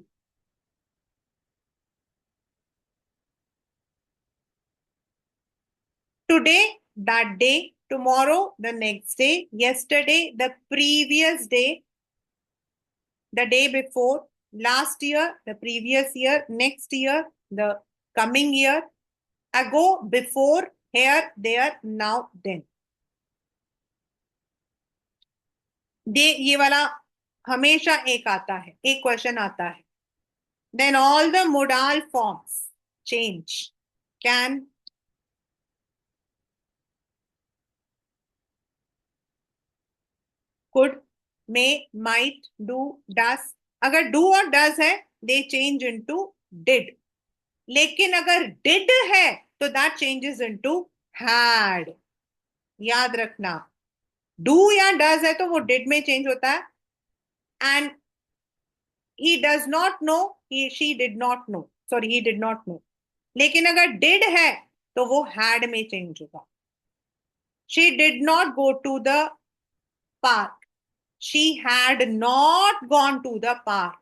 Today, that day, tomorrow, the next day, yesterday, the previous day, the day before, last year, the previous year, next year, the coming year, ago, before, here, there, now, then. ये वाला हमेशा एक आता है, एक question आता है। Then all the modal forms change. Can, could, may, might, do, does। अगर do और does है, they change into did। लेकिन अगर did है तो that changes into had। याद रखना, डू या डज है तो वो डिड में चेंज होता है। And he does not know, he she did not no, sorry he did not no. लेकिन अगर डिड है तो वो हैड में चेंज होगा। She did not go to the park, she had not gone to the park.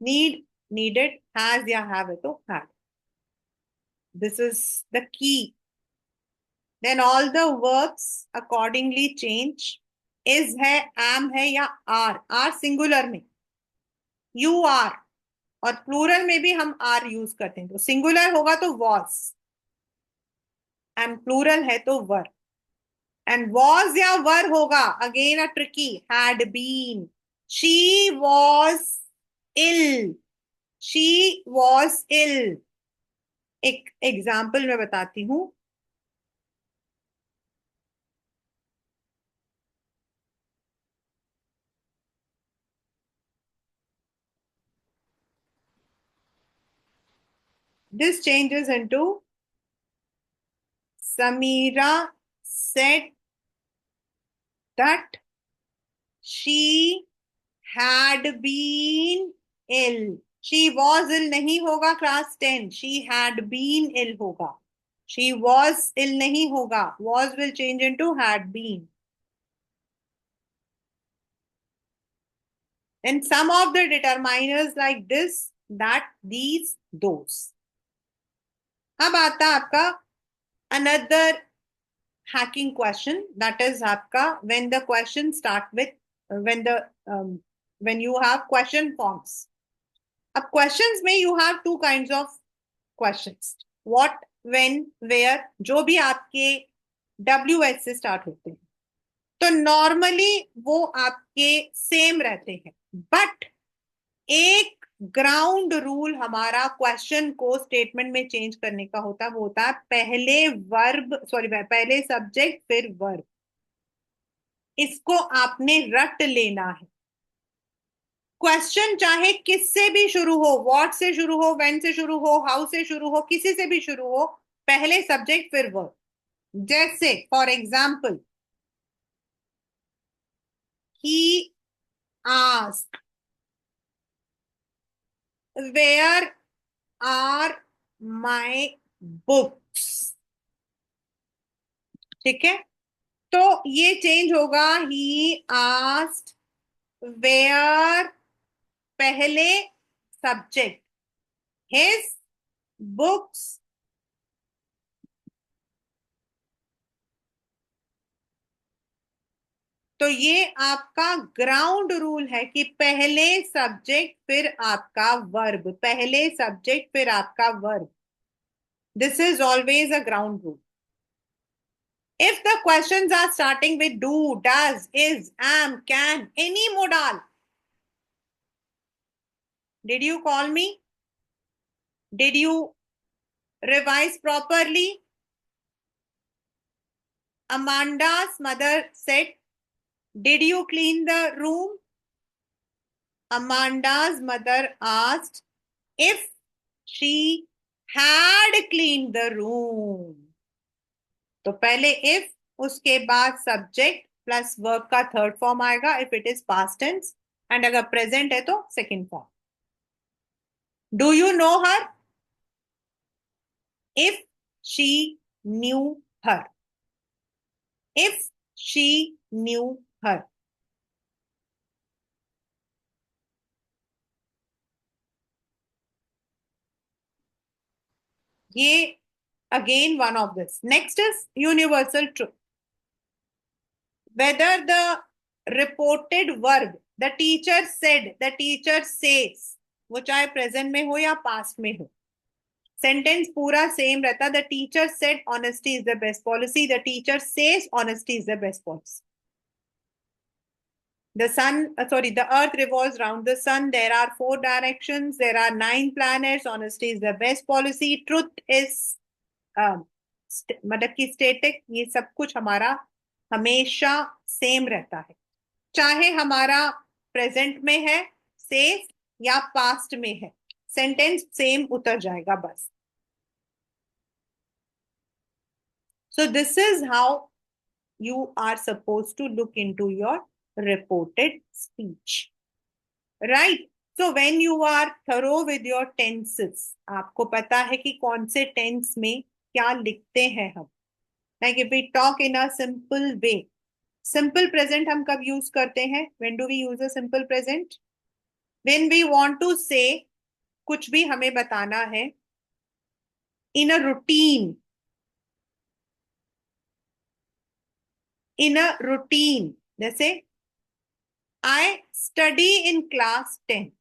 Need, needed, has या have है तो had. This is the key. Then all the verbs accordingly change. Is है, am है या are, are singular में, you are. और plural में भी हम आर यूज करते हैं, तो सिंगुलर होगा तो वॉज, एंड प्लूरल है तो वर। एंड वॉज या वर होगा, again a tricky, had been. She was ill, she was ill. एक एग्जाम्पल मैं बताती हूं। This changes into Samira said that she had been ill. She was ill नहीं होगा class 10, she had been ill होगा। She was ill नहीं होगा, was will change into had been. And some of the determiners like this, that, these, those। अब आता है आपका another hacking question, that is आपका when the question start with when the when you have question forms। अब questions में you have two kinds of questions, what, when, where, जो भी आपके WH से स्टार्ट होते हैं, तो नॉर्मली वो आपके सेम रहते हैं। बट एक ग्राउंड रूल हमारा क्वेश्चन को स्टेटमेंट में चेंज करने का होता है, वो होता है पहले वर्ब, सॉरी पहले सब्जेक्ट फिर वर्ब। इसको आपने रट लेना है। क्वेश्चन चाहे किससे भी शुरू हो, व्हाट से शुरू हो, व्हेन से शुरू हो, हाउ से शुरू हो, किसी से भी शुरू हो, पहले सब्जेक्ट फिर वर्ब। जैसे for example, he ask where are my books. ठीक है, तो ये चेंज होगा, ही आस्क्ड वेयर पहले सब्जेक्ट हिज बुक्स, तो ये आपका ग्राउंड रूल है कि पहले सब्जेक्ट फिर आपका वर्ब, पहले सब्जेक्ट फिर आपका verb. This is always a ground rule. If the questions are starting with do, does, is, am, can, any modal, did you call me? Did you revise properly? Amanda's mother said, did you clean the room? Amanda's mother asked if she had cleaned the room. तो पहले if, उसके बाद subject plus verb का third form आएगा if it is past tense, and अगर present है तो second form. Do you know her? If she knew her. If she knew her. ये again one of this. Next is universal truth. Whether the reported verb, the teacher said, the teacher says, वो चाहे present में हो या past में हो, sentence पूरा same रहता. The teacher said honesty is the best policy, the teacher says honesty is the best policy. The sun, sorry, the earth revolves around the sun. There are 4 directions. There are 9 planets. Honesty is the best policy. Truth is मतलब कि static. ये सब कुछ हमारा हमेशा same रहता है, चाहे हमारा प्रेजेंट में है सेफ या पास्ट में है, सेंटेंस सेम उतर जाएगा बस. So this is how you are supposed to look into your reported speech, right? So when you are thorough with your tenses, आपको पता है कि कौन से टेंस में क्या लिखते हैं हम. Like if we talk in a simple way, simple present हम कब यूज करते हैं? When do we use a simple present? When we want to say, कुछ भी हमें बताना है in a routine, in a routine. जैसे I study in class 10.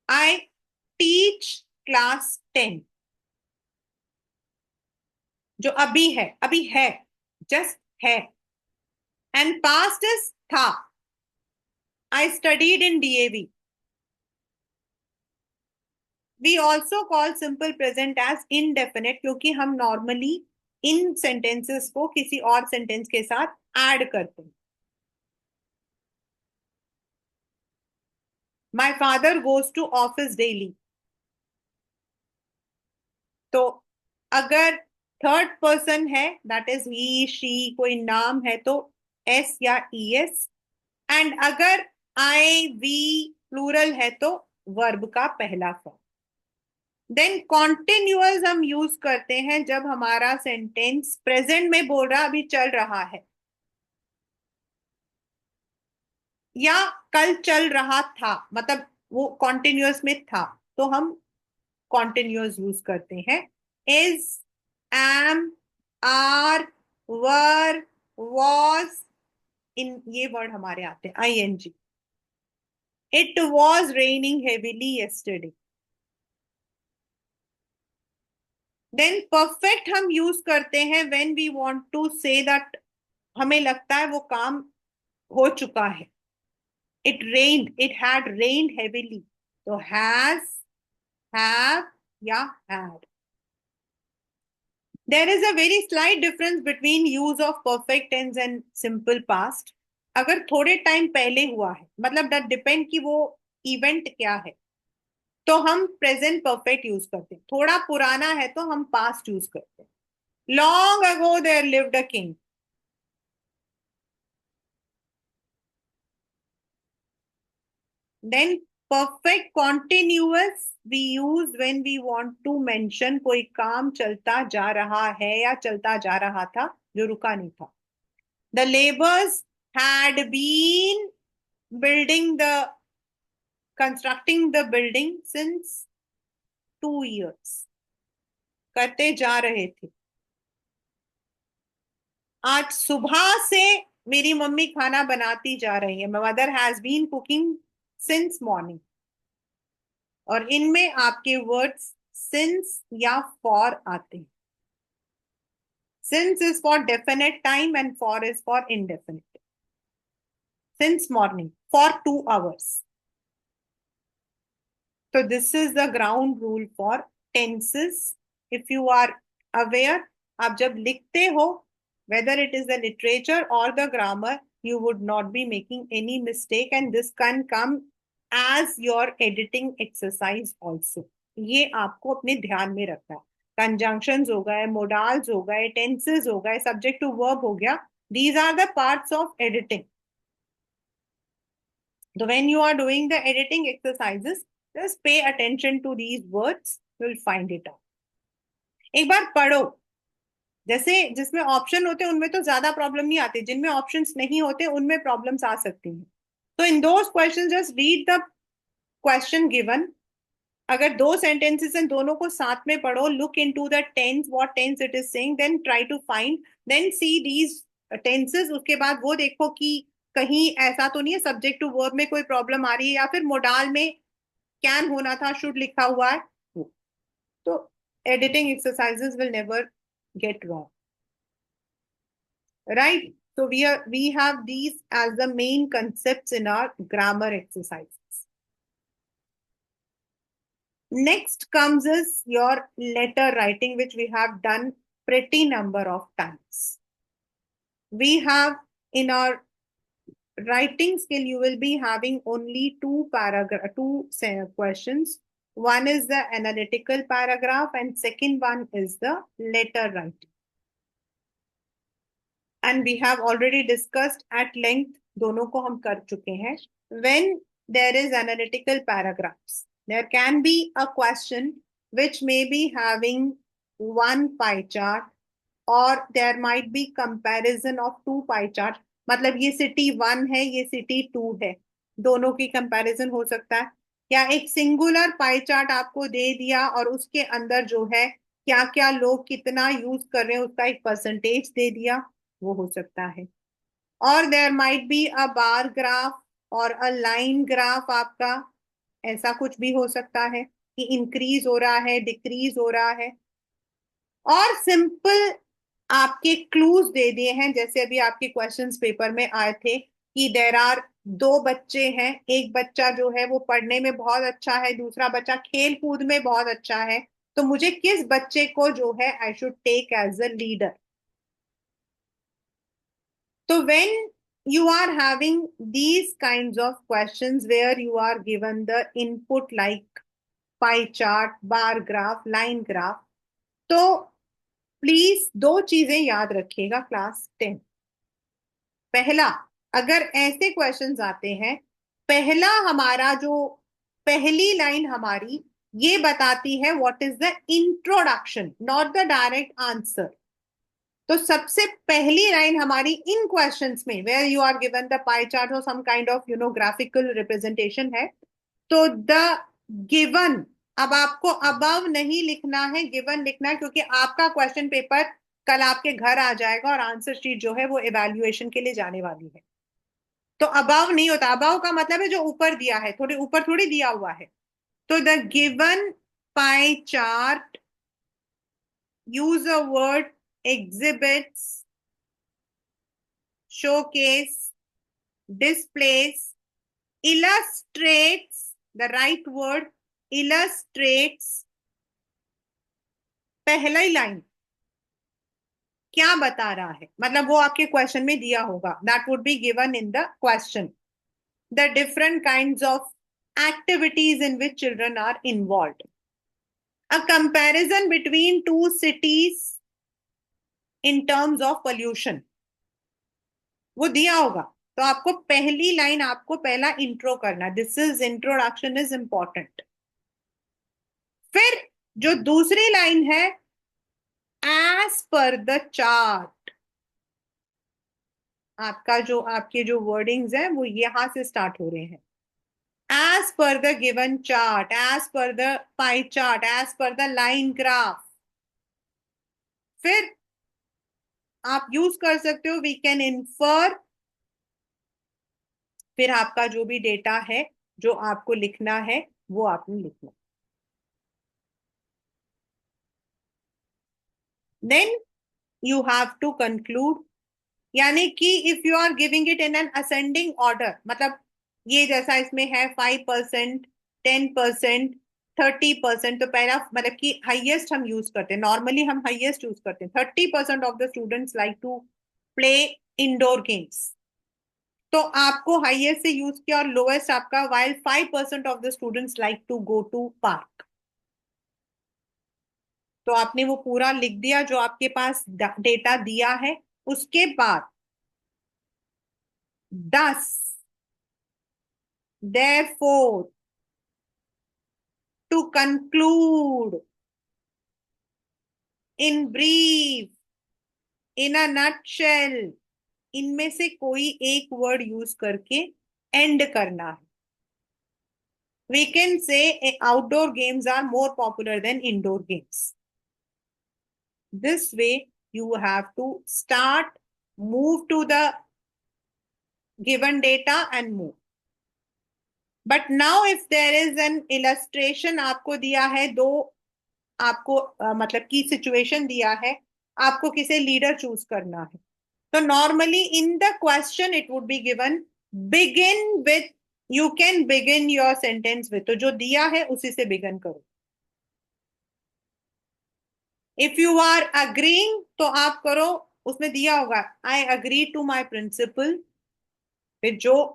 I teach class 10. जो अभी है, जस्ट है. एंड पास्ट इज था. I studied in DAV. We also call simple present as indefinite क्योंकि हम नॉर्मली इन सेंटेंसेस को किसी और सेंटेंस के साथ ऐड करते हैं. My father goes to office daily. तो अगर थर्ड पर्सन है, दैट इज ही शी, कोई नाम है तो एस या ई एस. एंड अगर आई वी प्लूरल है तो वर्ब का पहला फॉर्म. देन कॉन्टिन्यूअस हम यूज करते हैं जब हमारा सेंटेंस प्रेजेंट में बोल रहा, अभी चल रहा है, या कल चल रहा था, मतलब वो कॉन्टिन्यूअस में था, तो हम कॉन्टिन्यूअस यूज करते हैं. Is, am, are, were, was, इन ये वर्ड हमारे आते हैं. ING. It was raining heavily yesterday. Then perfect हम यूज करते हैं when we want to say that हमें लगता है वो काम हो चुका है. It rained, it had rained heavily, तो हैज, हैव या had. There is a very slight difference between use of perfect tense and simple past. अगर थोड़े टाइम पहले हुआ है, मतलब दैट डिपेंड कि वो इवेंट क्या है, तो हम प्रेजेंट परफेक्ट यूज करते हैं. थोड़ा पुराना है तो हम पास्ट यूज करते हैं. Long ago there lived a king. Then perfect continuous we use when we want to mention कोई काम चलता जा रहा है या चलता जा रहा था जो रुका नहीं था. The laborers had been building the constructing the building since 2 years, करते जा रहे थे। आज सुबह से मेरी मम्मी खाना बनाती जा रही है, my mother has been cooking since morning. और इनमें आपके वर्ड्स सिंस या फॉर आते हैं। Since is for definite time and for is for indefinite. Since morning for 2 hours. So this is the ground rule for tenses. If you are aware, आप जब लिखते हो, whether it is the literature or the grammar, you would not be making any mistake, and this can come as your editing exercise also. ये आपको अपने ध्यान में रखना है। कंजंक्शंस हो गए, मोडाल्स हो गए, टेंसेस हो गए, सब्जेक्ट टू वर्ब हो गया, these are the parts of editing. So when you are doing the editing exercises, just pay attention to these words, you will find it out. एक बार पढ़ो, जैसे जिसमें ऑप्शन होते हैं उनमें तो ज्यादा प्रॉब्लम नहीं आती, जिनमें ऑप्शंस नहीं होते उनमें प्रॉब्लम्स आ सकती हैं। तो in those question just read the question given. अगर दो सेंटेंसेस हैं दोनों को साथ में पढ़ो, look into the tense, what tense it is saying, then try to find, then see these tenses. उसके बाद वो देखो कि कहीं ऐसा तो नहीं है सब्जेक्ट टू वर्ब में कोई प्रॉब्लम आ रही है, या फिर मोडाल में कैन होना था शुड लिखा हुआ है। तो editing exercises will never get wrong, right? So we have these as the main concepts in our grammar exercises. Next comes is your letter writing, which we have done pretty number of times. We have in our writing skill, you will be having only two questions. One is the analytical paragraph and second one is the letter writing. And we have already discussed at length, दोनों को हम कर चुके हैं. When there is analytical paragraphs, there can be a question which may be having one pie chart, or there might be comparison of two pie charts. मतलब ये city 1 है, ये सिटी 2 है, दोनों की कंपैरिजन हो सकता है। या एक सिंगुलर पाई चार्ट आपको दे दिया और उसके अंदर जो है क्या क्या लोग कितना यूज कर रहे हैं उसका एक परसेंटेज दे दिया, वो हो सकता है। और there might be a bar graph और अ लाइन ग्राफ, आपका ऐसा कुछ भी हो सकता है कि इंक्रीज हो रहा है, डिक्रीज हो रहा है। और सिंपल आपके क्लूज दे दिए हैं, जैसे अभी आपके क्वेश्चंस पेपर में आए थे कि देर आर दो बच्चे हैं, एक बच्चा जो है वो पढ़ने में बहुत अच्छा है, दूसरा बच्चा खेल कूद में बहुत अच्छा है, तो मुझे किस बच्चे को जो है I should take as a leader. तो when you are having these kinds of questions where you are given the input like pie chart, bar graph, line graph, तो प्लीज दो चीजें याद रखिएगा क्लास 10। पहला, अगर ऐसे क्वेश्चंस आते हैं, पहला हमारा जो पहली लाइन हमारी ये बताती है what is the introduction, not the direct answer. तो सबसे पहली लाइन हमारी इन क्वेश्चंस में where you are given the pie chart और some kind of graphical representation है, तो द गिवन, अब आपको अबव नहीं लिखना है, गिवन लिखना है, क्योंकि आपका क्वेश्चन पेपर कल आपके घर आ जाएगा और आंसर शीट जो है वो इवैल्यूएशन के लिए जाने वाली है। तो अबव नहीं होता, अबव का मतलब है जो ऊपर दिया है, थोड़े ऊपर थोड़ी दिया हुआ है। तो the given pie chart, use a word exhibits, showcase, displays, illustrates, the right word, illustrates। पहला ही लाइन क्या बता रहा है, मतलब वो आपके क्वेश्चन में दिया होगा, that would be given in the question. The different kinds of activities in which children are involved, a comparison between two cities in terms of pollution, वो दिया होगा। तो आपको पहली लाइन, आपको पहला इंट्रो करना, this is introduction is important. फिर जो दूसरी लाइन है, एज पर द चार्ट, आपका जो आपके जो वर्डिंग्स है वो यहां से स्टार्ट हो रहे हैं, as per the given chart, as per the pie chart, as per the line graph. फिर आप यूज कर सकते हो वी कैन इन्फर। फिर आपका जो भी डेटा है जो आपको लिखना है वो आपने लिखना। Then you have to conclude, यानी कि if you are giving it in an ascending order, मतलब ये जैसा इसमें है 5%, 10%, 30%, तो पहला मतलब कि हाईएस्ट हम यूज करते हैं, नॉर्मली हम हाईएस्ट यूज करते हैं। 30% of the students like to play indoor games, तो आपको हाईएस्ट से यूज किया, और लोएस्ट आपका while 5% of the students like to go to park. तो आपने वो पूरा लिख दिया जो आपके पास डेटा दिया है। उसके बाद 10, therefore to conclude, in brief, in a nutshell, इनमें से कोई एक वर्ड यूज करके एंड करना है। We can say outdoor games are more popular than indoor games. This way, you have to start, move to the given data and move. But now if there is an illustration आपको दिया है, दो आपको मतलब की situation दिया है, आपको किसे लीडर चूज करना है, तो normally in the question it would be given begin with, you can begin your sentence with, तो जो दिया है उसी से बिगिन करो। इफ यू आर अग्रीइंग तो आप करो, उसमें दिया होगा I agree to my principal, फिर जो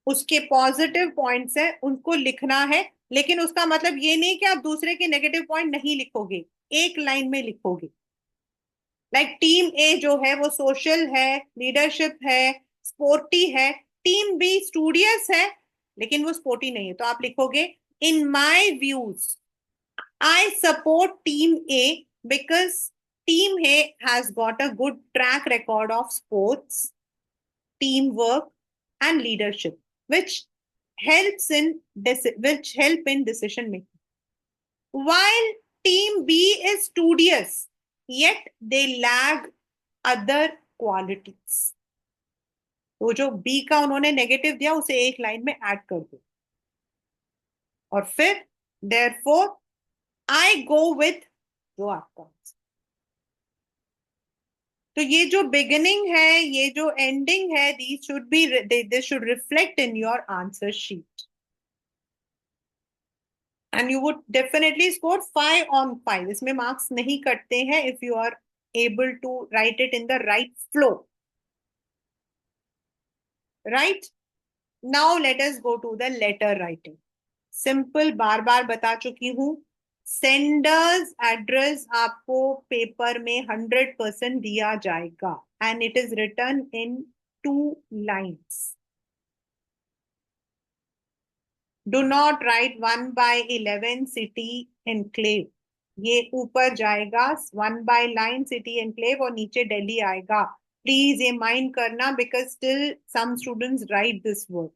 उसके पॉजिटिव पॉइंट्स है उनको लिखना है। लेकिन उसका मतलब ये नहीं कि आप दूसरे के नेगेटिव पॉइंट नहीं लिखोगे, एक लाइन में लिखोगे। लाइक टीम ए जो है वो सोशल है, लीडरशिप है, स्पोर्टी है। टीम बी स्टूडियस है लेकिन वो स्पोर्टी नहीं है, तो आप लिखोगे in my views I support team A because team A has got a good track record of sports, teamwork and leadership which helps in which help in decision making, while team B is studious yet they lag other qualities। तो जो B का उन्होंने negative दिया उसे एक line में add कर दो, और फिर therefore I go with जो आपका। तो ये जो बिगिनिंग है, ये जो एंडिंग है, these should be, they should reflect in your answer sheet and you would definitely score 5 on 5। इसमें मार्क्स नहीं कटते हैं if you are able to write it in the right flow, right? Now let us go to the letter writing। Simple बार बार बता चुकी हूं, sender's address आपको पेपर में 100% दिया जाएगा and it is written in 2 lines. Do not write 1/11 city enclave, ये ऊपर जाएगा 1/9 सिटी एनक्लेव और नीचे दिल्ली आएगा। प्लीज ये माइंड करना because still some students write this word.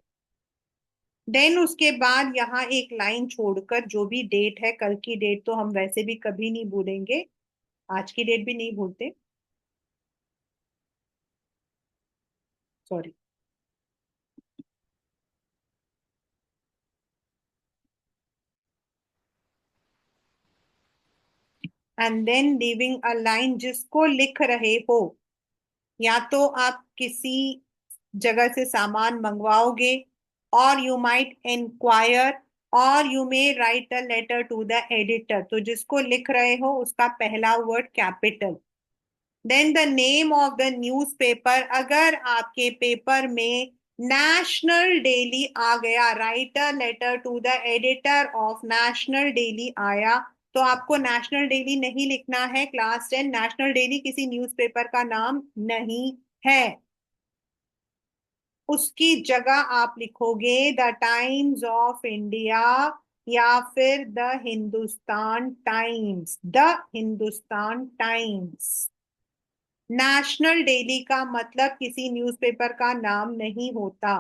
Then उसके बाद यहाँ एक लाइन छोड़कर जो भी डेट है, कल की डेट तो हम वैसे भी कभी नहीं भूलेंगे, आज की डेट भी नहीं भूलते, sorry. And then leaving a line, जिसको लिख रहे हो या तो आप किसी जगह से सामान मंगवाओगे, और यू माइट इंक्वायर, और you may write a letter to the editor, तो जिसको लिख रहे हो उसका पहला word capital. Then the name of the newspaper, अगर आपके पेपर में नेशनल डेली आ गया, write a letter to the editor of national daily आया, तो आपको नेशनल डेली नहीं लिखना है। क्लास 10 नेशनल डेली किसी न्यूज़पेपर का नाम नहीं है, उसकी जगह आप लिखोगे द टाइम्स ऑफ इंडिया या फिर the Hindustan Times, the Hindustan Times. National daily का मतलब किसी न्यूज़पेपर का नाम नहीं होता।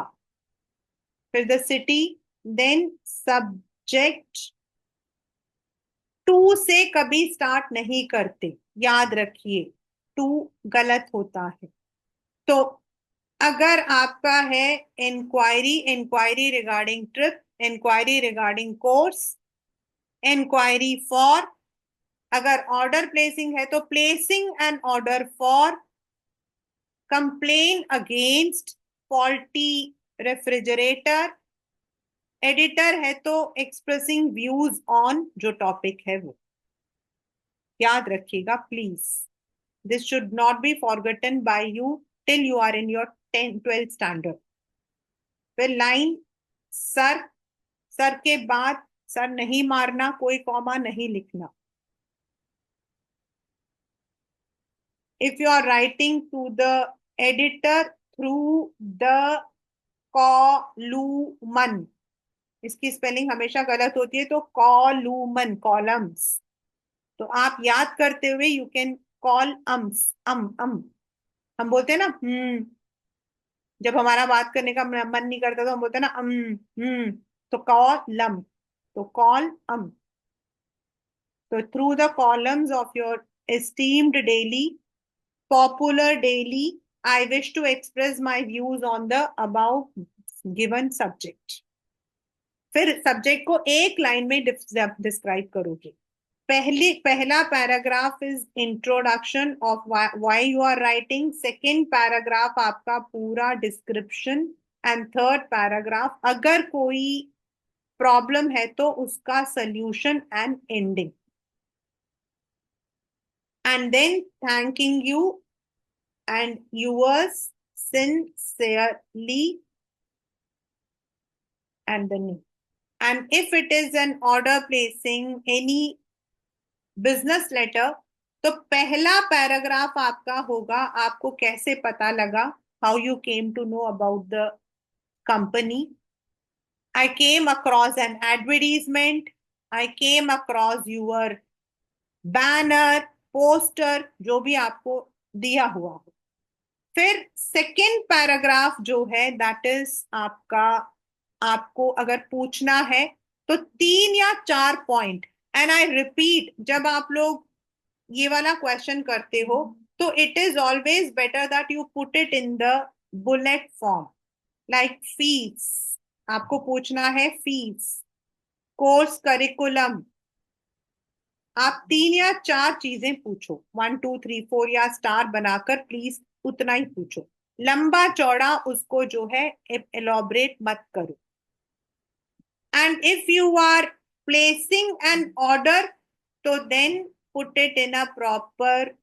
फिर the city, then subject to से कभी स्टार्ट नहीं करते, याद रखिए, टू गलत होता है। तो अगर आपका है inquiry, inquiry regarding trip, inquiry regarding course, inquiry for, अगर ऑर्डर प्लेसिंग है तो placing an order for, complain against faulty refrigerator, editor है तो एक्सप्रेसिंग व्यूज ऑन जो टॉपिक है वो। याद रखिएगा please, this should not be forgotten by you till you are in your 10th 12th standard. फिर लाइन सर, सर के बाद सर नहीं मारना, कोई कॉमा नहीं लिखना। if you are writing to the editor through the कॉलूमन, इसकी स्पेलिंग हमेशा गलत होती है, तो कॉलूमन कॉलम्स, तो आप याद करते हुए यू कैन कॉल अम्स, हम बोलते हैं ना जब हमारा बात करने का मन नहीं करता तो हम बोलते हैं ना तो कॉलम, तो कॉल अम। तो through the columns of your esteemed daily, popular daily, I wish to express my views on the above given subject। फिर सब्जेक्ट को एक लाइन में डिस्क्राइब करोगे। पहला paragraph is introduction of why you are writing, second paragraph आपका पूरा description, and third paragraph अगर कोई प्रॉब्लम है तो उसका solution and ending, and then thanking you and yours sincerely, and the name. And if it is an order placing any business letter, तो पहला paragraph आपका होगा आपको कैसे पता लगा, how you came to know about the company. I came across an advertisement, I came across your banner, poster, जो भी आपको दिया हुआ हो। फिर सेकेंड पैराग्राफ जो है दैट इज आपका, आपको अगर पूछना है तो 3 या 4 पॉइंट, एंड आई रिपीट, जब आप लोग ये वाला क्वेश्चन करते हो तो it is always better that you put it in the bullet form, like fees, आपको पूछना है फीस, कोर्स करिकुलम, आप 3 या 4 चीजें पूछो, 1 2 3 4 या स्टार बनाकर प्लीज उतना ही पूछो, लंबा चौड़ा उसको जो है एलोबरेट मत करो। And if you are placing an order तो then put it in a proper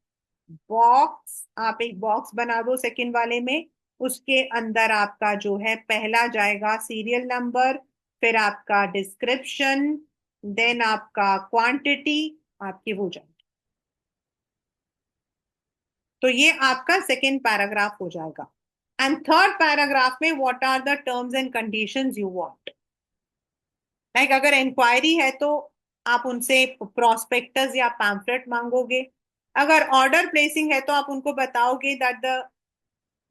box, आप एक बॉक्स बना दो सेकंड वाले में, उसके अंदर आपका जो है पहला जाएगा सीरियल नंबर, फिर आपका डिस्क्रिप्शन, देन आपका क्वांटिटी, आपकी वो जाएगी। तो ये आपका सेकेंड पैराग्राफ हो जाएगा। एंड थर्ड पैराग्राफ में what are the terms and conditions you want, like अगर इंक्वायरी है तो आप उनसे प्रोस्पेक्टस या पैम्फलेट मांगोगे, अगर ऑर्डर प्लेसिंग है तो आप उनको बताओगे that the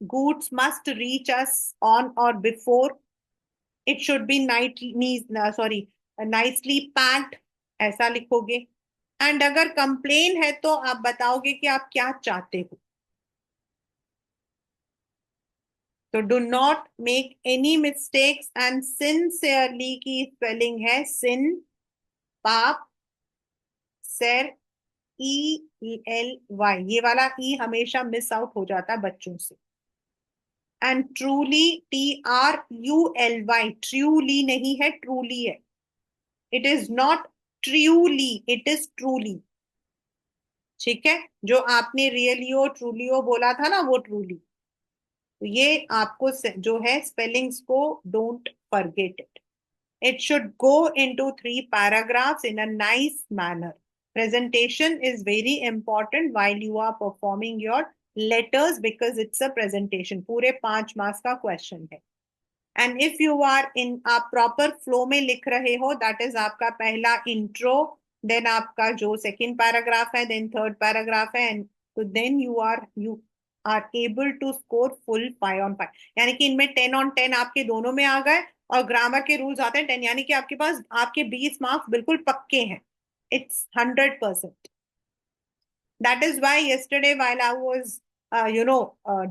goods must reach us on or before, it should be nicely packed, ऐसा लिखोगे। एंड अगर कंप्लेन है तो आप बताओगे कि आप क्या चाहते हो। तो do not make any mistakes, and sincerely की स्पेलिंग है सिन, पाप, सेर, ELY, ये वाला ई हमेशा मिस आउट हो जाता है बच्चों से। एंड ट्रूली, TRULY, ट्रूली नहीं है, ट्रूली है, it is not truly, it is truly. ठीक है, जो आपने रियलियो ट्रूलियो बोला था ना वो ट्रूली। तो ये आपको जो है स्पेलिंग्स को don't forget it, it should go into 3 paragraphs in a nice manner. Presentation is very important while you are performing your letters because it's a presentation, पूरे 5 मार्क्स का क्वेश्चन है। And if you are in, आप proper flow में लिख रहे हो, that is आपका पहला इंट्रो, देन आपका जो सेकेंड पैराग्राफ है, देन थर्ड पैराग्राफ है, एंड तो then you are able to score full 5 on 5, यानी कि इनमें 10 on 10 आपके दोनों में आ गए, और ग्रामर के रूल्स आते हैं 10, यानी कि आपके पास आपके 20 मार्क्स बिल्कुल पक्के हैं। It's 100%। That is why yesterday while I was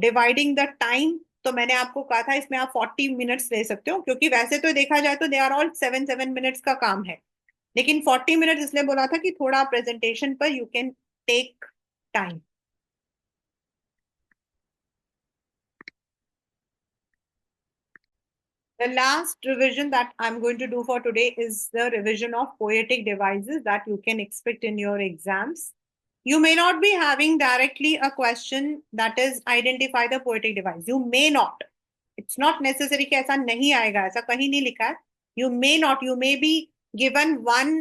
dividing the time, तो मैंने आपको कहा था इसमें आप 40 मिनट्स ले सकते हो, क्योंकि वैसे तो देखा जाए तो दे आर ऑल 7 7 मिनट्स का काम है, लेकिन 40 मिनट्स इसलिए बोला था कि थोड़ा प्रेजेंटेशन पर you can take time. The last revision that I'm going to do for today is the revision of poetic devices that you can expect in your exams. You may not be having directly a question that is identify the poetic device. You may not. It's not necessary कि ऐसा नहीं आएगा, ऐसा कहीं नहीं लिखा है. You may not. You may be given one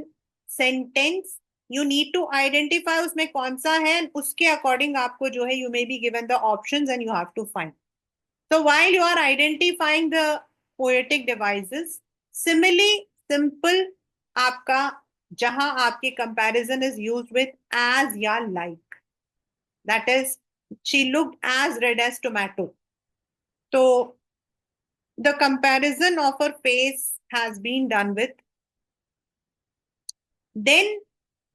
sentence. You need to identify उसमें कौन सा है, उसके according आपको जो है you may be given the options and you have to find. So while you are identifying the poetic devices, simile, simple आपका जहां आपकी comparison is used with as या like. That is, she looked as red as tomato. So the comparison of her face has been done with. Then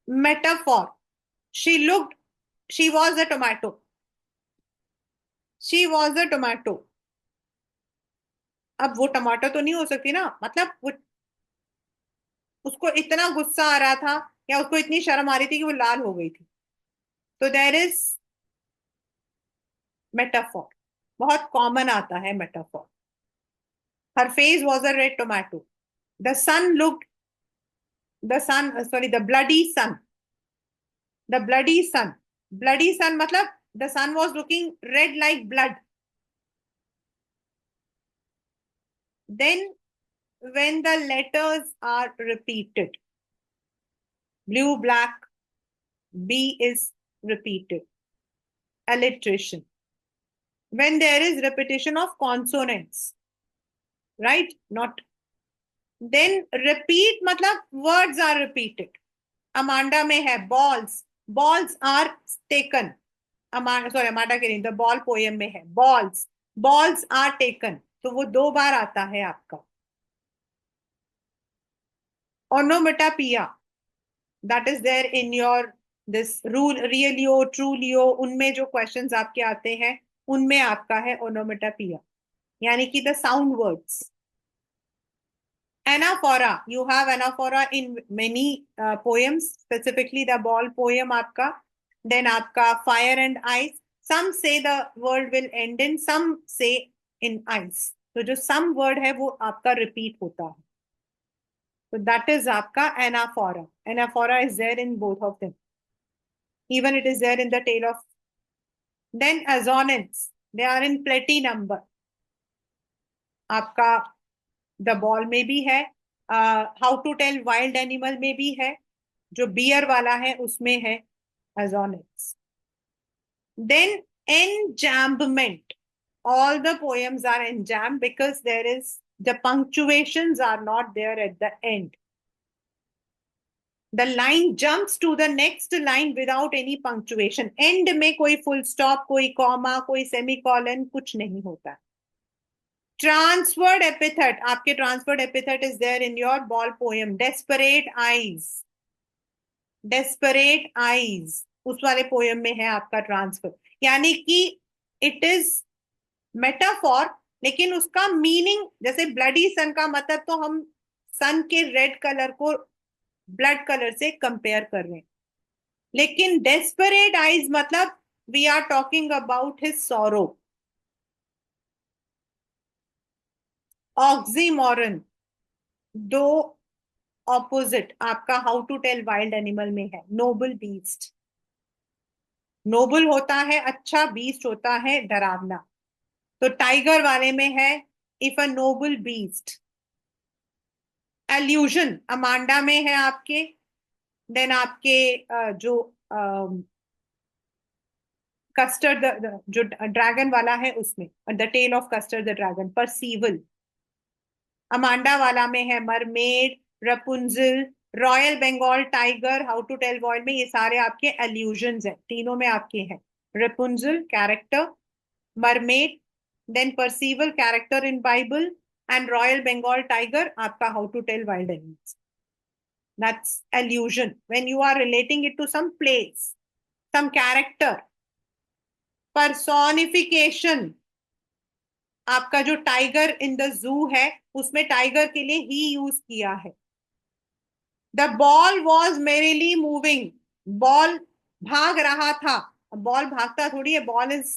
metaphor. She looked, she was a tomato. She was a tomato. अब वो टमाटर तो नहीं हो सकती ना, मतलब वो उसको इतना गुस्सा आ रहा था या उसको इतनी शर्म आ रही थी कि वो लाल हो गई थी। तो देर इज मेटाफॉर, बहुत कॉमन आता है metaphor. Her face was a red tomato. The sun looked, the sun sorry the bloody sun, the bloody sun, bloody sun मतलब the sun was looking red like blood. Then when the letters are repeated, blue black B is repeated, alliteration. When there is repetition of consonants, right, not, then repeat मतलब words are repeated. Amanda में है balls, balls are taken. Sorry Amanda के नहीं, the ball poem में है balls, balls are taken, तो वो 2 बार आता है आपका। onomatopoeia, that is there in your this rule, रियलियो ट्रूलियो, उनमें जो क्वेश्चंस आपके आते हैं उनमें आपका है onomatopoeia, यानी कि the sound words. anaphora, you have anaphora in many poems, specifically the ball poem आपका। then आपका fire and ice, some say the word will end in, some say in ice, तो जो some word है वो आपका repeat होता है, तो that is आपका anaphora। anaphora is there in both of them, even it is there in the tale of। then assonance, they are in plenty number, आपका द बॉल में भी है, how to tell wild animal में भी है, जो beer वाला है उसमें है assonance। then enjambment, all the poems are enjambed because there is the punctuations are not there at the end, the line jumps to the next line without any punctuation, end में कोई full stop, कोई comma, कोई semicolon, कुछ नहीं होता। Transferred epithet, आपके transferred epithet is there in your ball poem, desperate eyes, desperate eyes उस वाले पोएम में है आपका ट्रांसफर, यानी कि इट इज मेटाफॉर, लेकिन उसका मीनिंग, जैसे ब्लडी सन का मतलब तो हम सन के रेड कलर को ब्लड कलर से कंपेयर कर रहे हैं, लेकिन डेस्परेट आईज मतलब we are talking about his sorrow. Oxymoron, दो ऑपोजिट आपका how to tell wild animal में है, नोबल बीस्ट, नोबल होता है अच्छा, बीस्ट होता है डरावना, तो टाइगर वाले में है if a noble beast. Allusion Amanda में है आपके, देन आपके जो कस्टर्ड जो ड्रैगन वाला है उसमें, the tale of custard the dragon, Percival Amanda वाला में है, mermaid, Rapunzel, royal Bengal tiger, how to tell world में, ये सारे आपके एल्यूजन्स हैं, तीनों में आपके हैं। Rapunzel character, mermaid, then Percival character in Bible, and royal Bengal tiger आपका how to tell wild animals. That's allusion when you are relating it to some place, some character. Personification, आपका जो टाइगर इन द जू है उसमें tiger के लिए ही use किया है. The ball was merrily moving, ball भाग रहा था. बॉल भागता थोड़ी है, ball is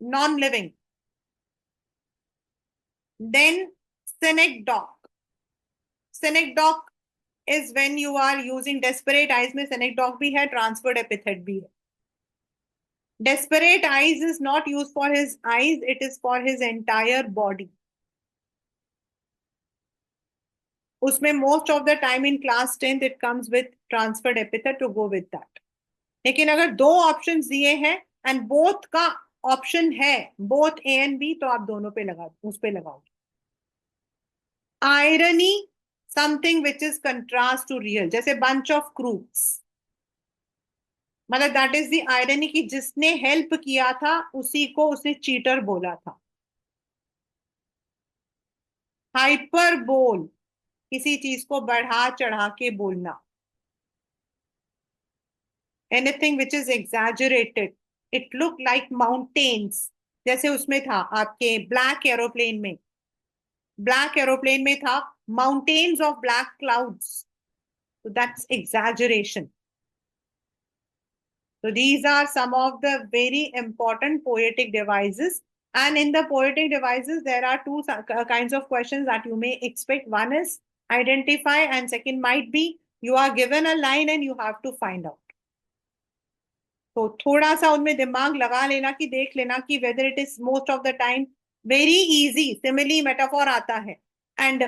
non living. Then synecdoche. Synecdoche is when you are using desperate eyes में सिनेकडॉक भी है, ट्रांसफर्ड एपिथेट भी है. Desperate eyes is not use for his eyes, it is for his entire body. उसमें most of the time in class 10th it comes with transferred epithet to go with that. लेकिन अगर दो option दिए हैं and both का option है, both A and B, तो आप दोनों पे लगा, उस पे लगाओगे. Irony, something which is contrast to real, जैसे बंच ऑफ क्रूक्स. मतलब दैट इज द आयरनी की जिसने हेल्प किया था उसी को उसने चीटर बोला था. हाइपरबोल, किसी चीज को बढ़ा चढ़ा के बोलना. Anything which is exaggerated. It look like mountains, जैसे उसमें था आपके ब्लैक एरोप्लेन में. ब्लैक एरोप्लेन में था mountains of black clouds, so that's exaggeration. So these are some of the very important poetic devices. And in the poetic devices, there are two kinds of questions that you may expect. One is identify, and second might be you are given a line and you have to find out. तो थोड़ा सा उनमें दिमाग लगा लेना कि देख लेना कि weather it is most of the time very easy simile metaphor आता है. एंड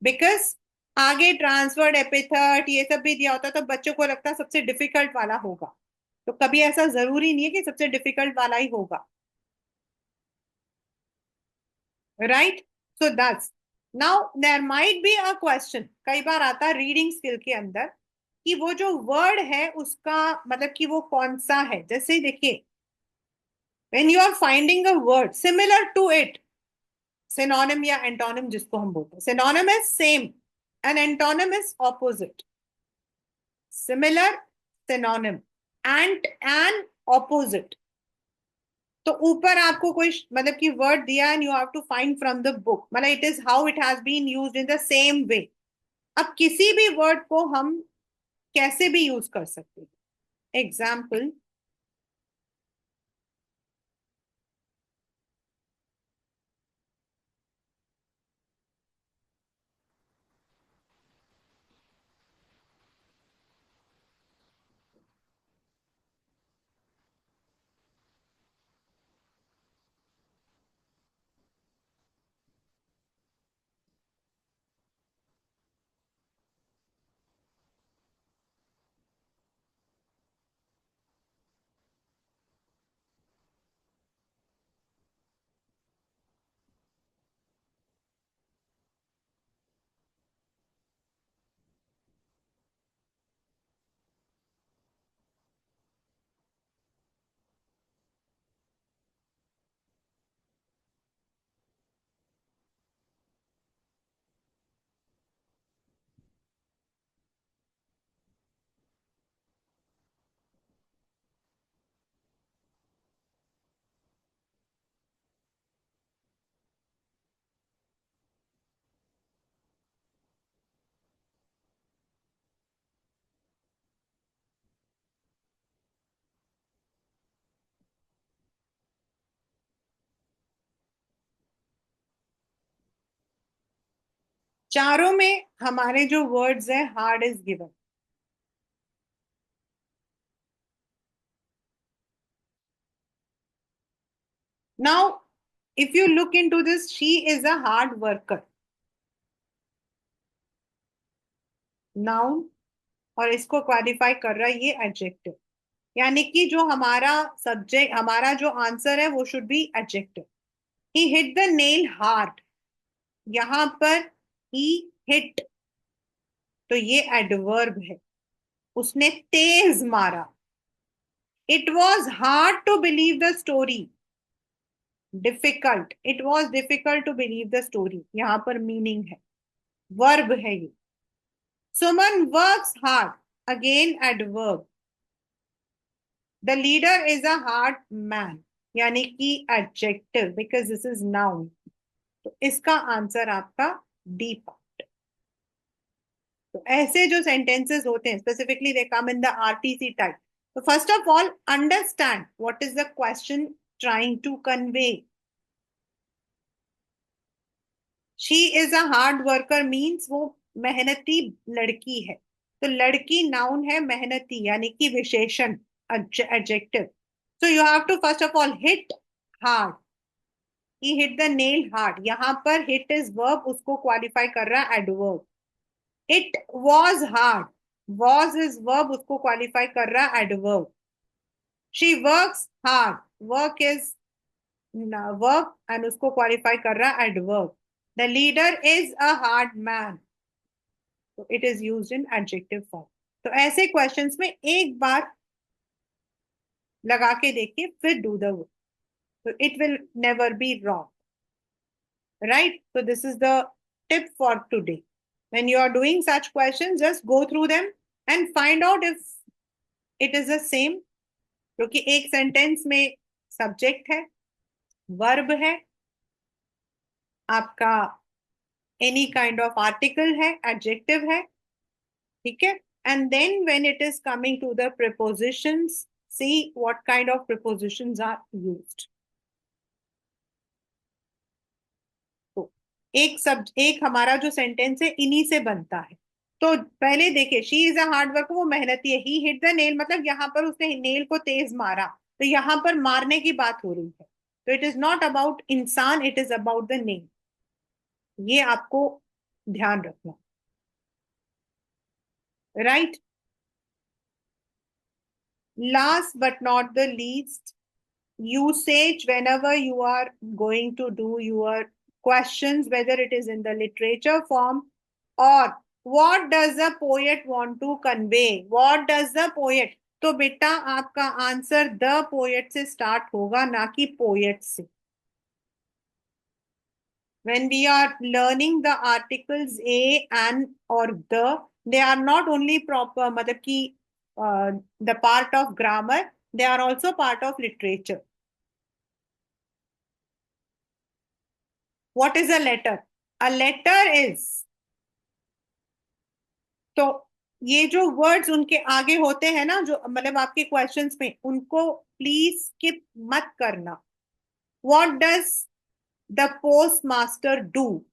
बिकॉज आगे ट्रांसवर्ड एपिथेट ये सब भी दिया होता है तो बच्चों को लगता है सबसे डिफिकल्ट वाला होगा. तो कभी ऐसा जरूरी नहीं है कि सबसे डिफिकल्ट वाला ही होगा. Right. So that's. Now there might be a question, कई बार आता है रीडिंग स्किल के अंदर, कि वो जो वर्ड है उसका मतलब कि वो कौन सा है. जैसे देखिए, when you are finding a word similar to it, synonym या antonym जिसको हम बोलते हैं, synonym is same and antonym is opposite. Similar, synonym, and opposite. तो ऊपर आपको कोई मतलब कि वर्ड दिया and you have to find from the book, मतलब it is how it has been used in the same way. अब किसी भी वर्ड को हम कैसे भी यूज कर सकते हैं. एग्जाम्पल, चारों में हमारे जो वर्ड्स है hard is given. Now, if you look into this, she is a hard worker. Noun, और इसको क्वालिफाई कर रहा है ये एडजेक्टिव. यानी कि जो हमारा सब्जेक्ट, हमारा जो आंसर है वो should be adjective. He hit the nail hard, यहां पर ही हिट, तो ये एडवर्ब है. उसने तेज मारा. It was hard to believe the story. Difficult, it was difficult to believe the story, यहां पर मीनिंग है, वर्ब है ये। Suman works hard, again adverb. The leader is a hard man, यानी कि adjective, because this is noun. तो इसका answer आपका डी पार्ट। तो ऐसे जो सेंटेंसेस होते हैं specifically they come in the RTC type. तो first of all understand what is the question trying to convey. She is a hard worker means वो मेहनती लड़की है। तो लड़की नाउन है, मेहनती यानी कि विशेषण, adjective. So you have to first of all hit hard, he hit the nail hard. यहां पर हिट इज वर्ब, उसको क्वालिफाई कर रहा है adverb. It was hard, was is verb, उसको क्वालिफाई कर रहा है adverb. She works hard, work is verb and उसको क्वालिफाई कर रहा है adverb. The leader is a hard man, तो it is used in adjective form. तो ऐसे क्वेश्चंस में एक बार लगा के देखिए, फिर डू द वर्क, तो it will never be wrong, right? So this is the tip for today. When you are doing such questions, just go through them and find out if it is the same. क्योंकि एक sentence में subject है, verb है, आपका any kind of article है, adjective है, ठीक है? And then when it is coming to the prepositions, see what kind of prepositions are used. तो एक हमारा जो सेंटेंस है इन्हीं से बनता है। तो पहले देखिए, she is a hard worker, वो मेहनती है। ही हिट द नेल, मतलब यहाँ पर उसने नेल को तेज मारा, तो यहाँ पर मारने की बात हो रही है। तो इट इज नॉट अबाउट इंसान, it is about the nail. ये आपको ध्यान रखना, right? Last but not the least, usage whenever you are going to do your questions, whether it is in the literature form or what does the poet want to convey, what does the poet। तो बेटा आपका answer the poet से start होगा, ना कि poet से। when we are learning the articles a and or they are not only proper मतलब कि the part of grammar, they are also part of literature। What is a letter? A letter is, तो ये जो words उनके आगे होते हैं ना, जो मतलब आपके क्वेश्चंस में, उनको प्लीज स्किप मत करना। What does the postmaster do?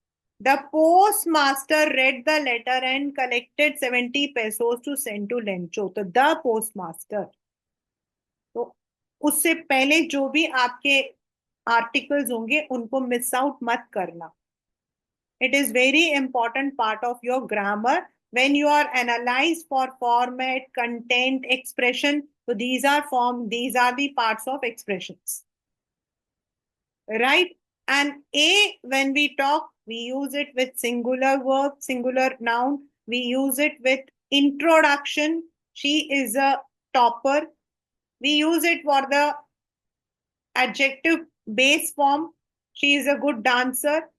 The postmaster read the letter and collected 70 pesos to send to Lencho. तो द पोस्ट मास्टर। तो उससे पहले जो भी आपके आर्टिकल्स होंगे उनको मिस आउट मत करना। It is very important part of your grammar when you are analyzed for format, content, expression. So these are the parts of expressions, right? And a, when we talk, we use it with singular verb, singular noun. We use it with introduction. She is a topper. We use it for the adjective base form. She is a good dancer.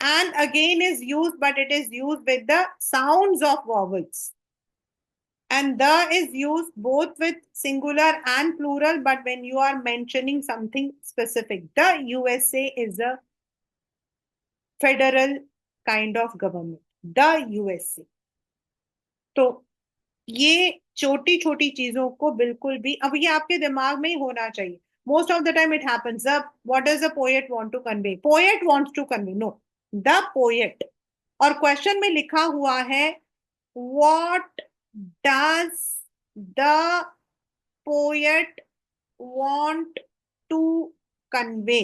And again is used, but it is used with the sounds of vowels. And the is used both with singular and plural, but when you are mentioning something specific. The USA is a federal kind of government. The USA. तो ये छोटी छोटी चीजों को बिल्कुल भी, अब ये आपके दिमाग में ही होना चाहिए। Most of the time it happens, what does the poet want to convey? Poet wants to convey, no, the poet. और क्वेश्चन में लिखा हुआ है what does the poet want to convey.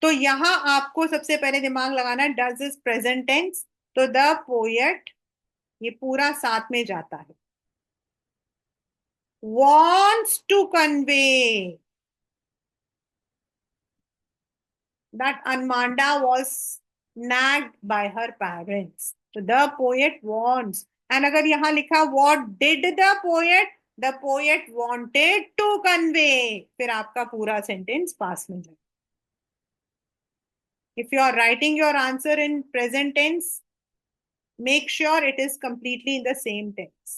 तो यहां आपको सबसे पहले दिमाग लगाना है डज इज प्रेजेंट टेंस, तो द पोएट ये पूरा साथ में जाता है। wants to convey that Anmanda was nagged by her parents. So the poet wants, and अगर यहाँ लिखा what did the poet, the poet wanted to convey, फिर आपका पूरा सेंटेंस पास में जाए. If you are writing your answer in present tense, make sure it is completely in the same tense.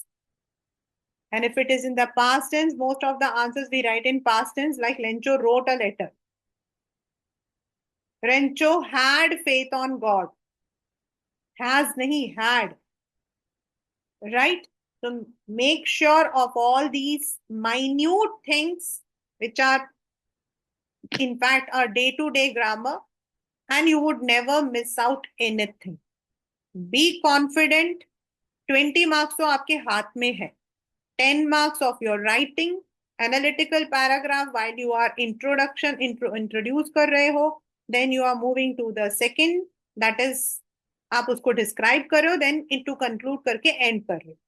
And if it is in the past tense, most of the answers we write in past tense, like Lencho wrote a letter. Rencho had faith on God. Has nahi, had. Right? So make sure of all these minute things, which are in fact our day-to-day grammar, and you would never miss out anything. Be confident. 20 marks तो आपके हाथ में है. 10 marks of your writing analytical paragraph while you are introduce कर रहे हो. Then you are moving to the second, that is आप उसको describe कर रहे हो, then into conclude करके end कर रहे हो.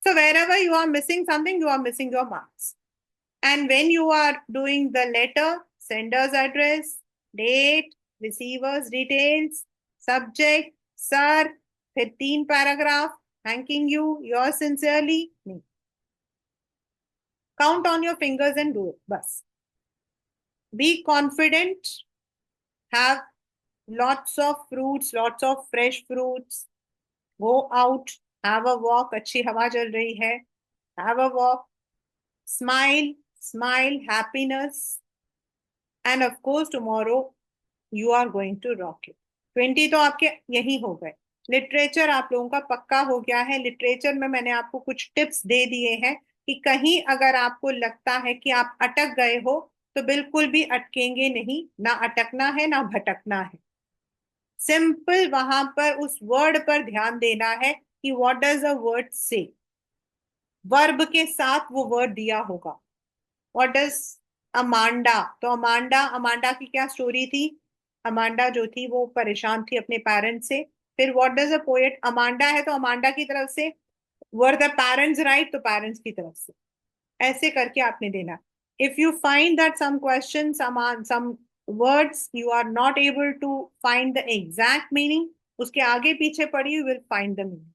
So wherever you are missing something, you are missing your marks. And when you are doing the letter, sender's address, date, receiver's details, subject, sir, फिर 3 paragraph, thanking you, yours sincerely, me. Count on your fingers and do it. Bas. Be confident. Have lots of fruits, lots of fresh fruits. Go out. Have a walk. अच्छी हवा चल रही है. Have a walk. Smile. Smile. Happiness. And of course, tomorrow you are going to rock it. 20 तो आपके यही हो गए. लिटरेचर आप लोगों का पक्का हो गया है. लिटरेचर में मैंने आपको कुछ टिप्स दे दिए हैं कि कहीं अगर आपको लगता है कि आप अटक गए हो तो बिल्कुल भी अटकेंगे नहीं. ना अटकना है ना भटकना है. सिंपल वहां पर उस वर्ड पर ध्यान देना है कि व्हाट डज अ वर्ड से. वर्ब के साथ वो वर्ड दिया होगा. व्हाट डज अमांडा, तो अमांडा, अमांडा की क्या स्टोरी थी. अमांडा जो थी वो परेशान थी अपने पेरेंट्स से. फिर what does a poet, Amanda है तो अमांडा की तरफ से. वर द पेरेंट्स राइट, तो पेरेंट्स की तरफ से. ऐसे करके आपने देना. If you find that some question, some words you are not able to find the exact meaning, उसके आगे पीछे पढ़ी, you will find the meaning.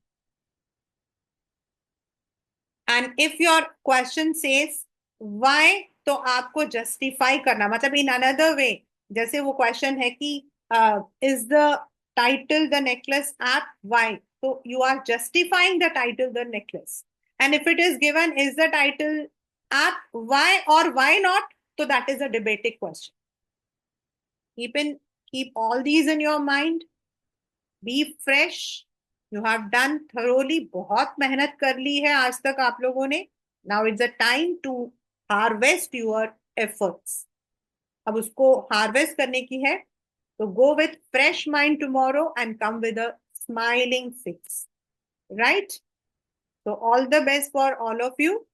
And if your question says why, तो आपको जस्टिफाई करना, मतलब इन अनदर वे. जैसे वो क्वेश्चन है कि is the title the necklace apt, why, तो you are justifying the title the necklace. And if it is given, is the title app, why or why not? So that is a debating question. Keep all these in your mind. Be fresh. You have done thoroughly. बहुत मेहनत कर ली है आज तक आप लोगों ने. Now it's the time to harvest your efforts. अब उसको harvest करने की है. So go with fresh mind tomorrow and come with a smiling face. Right? So all the best for all of you.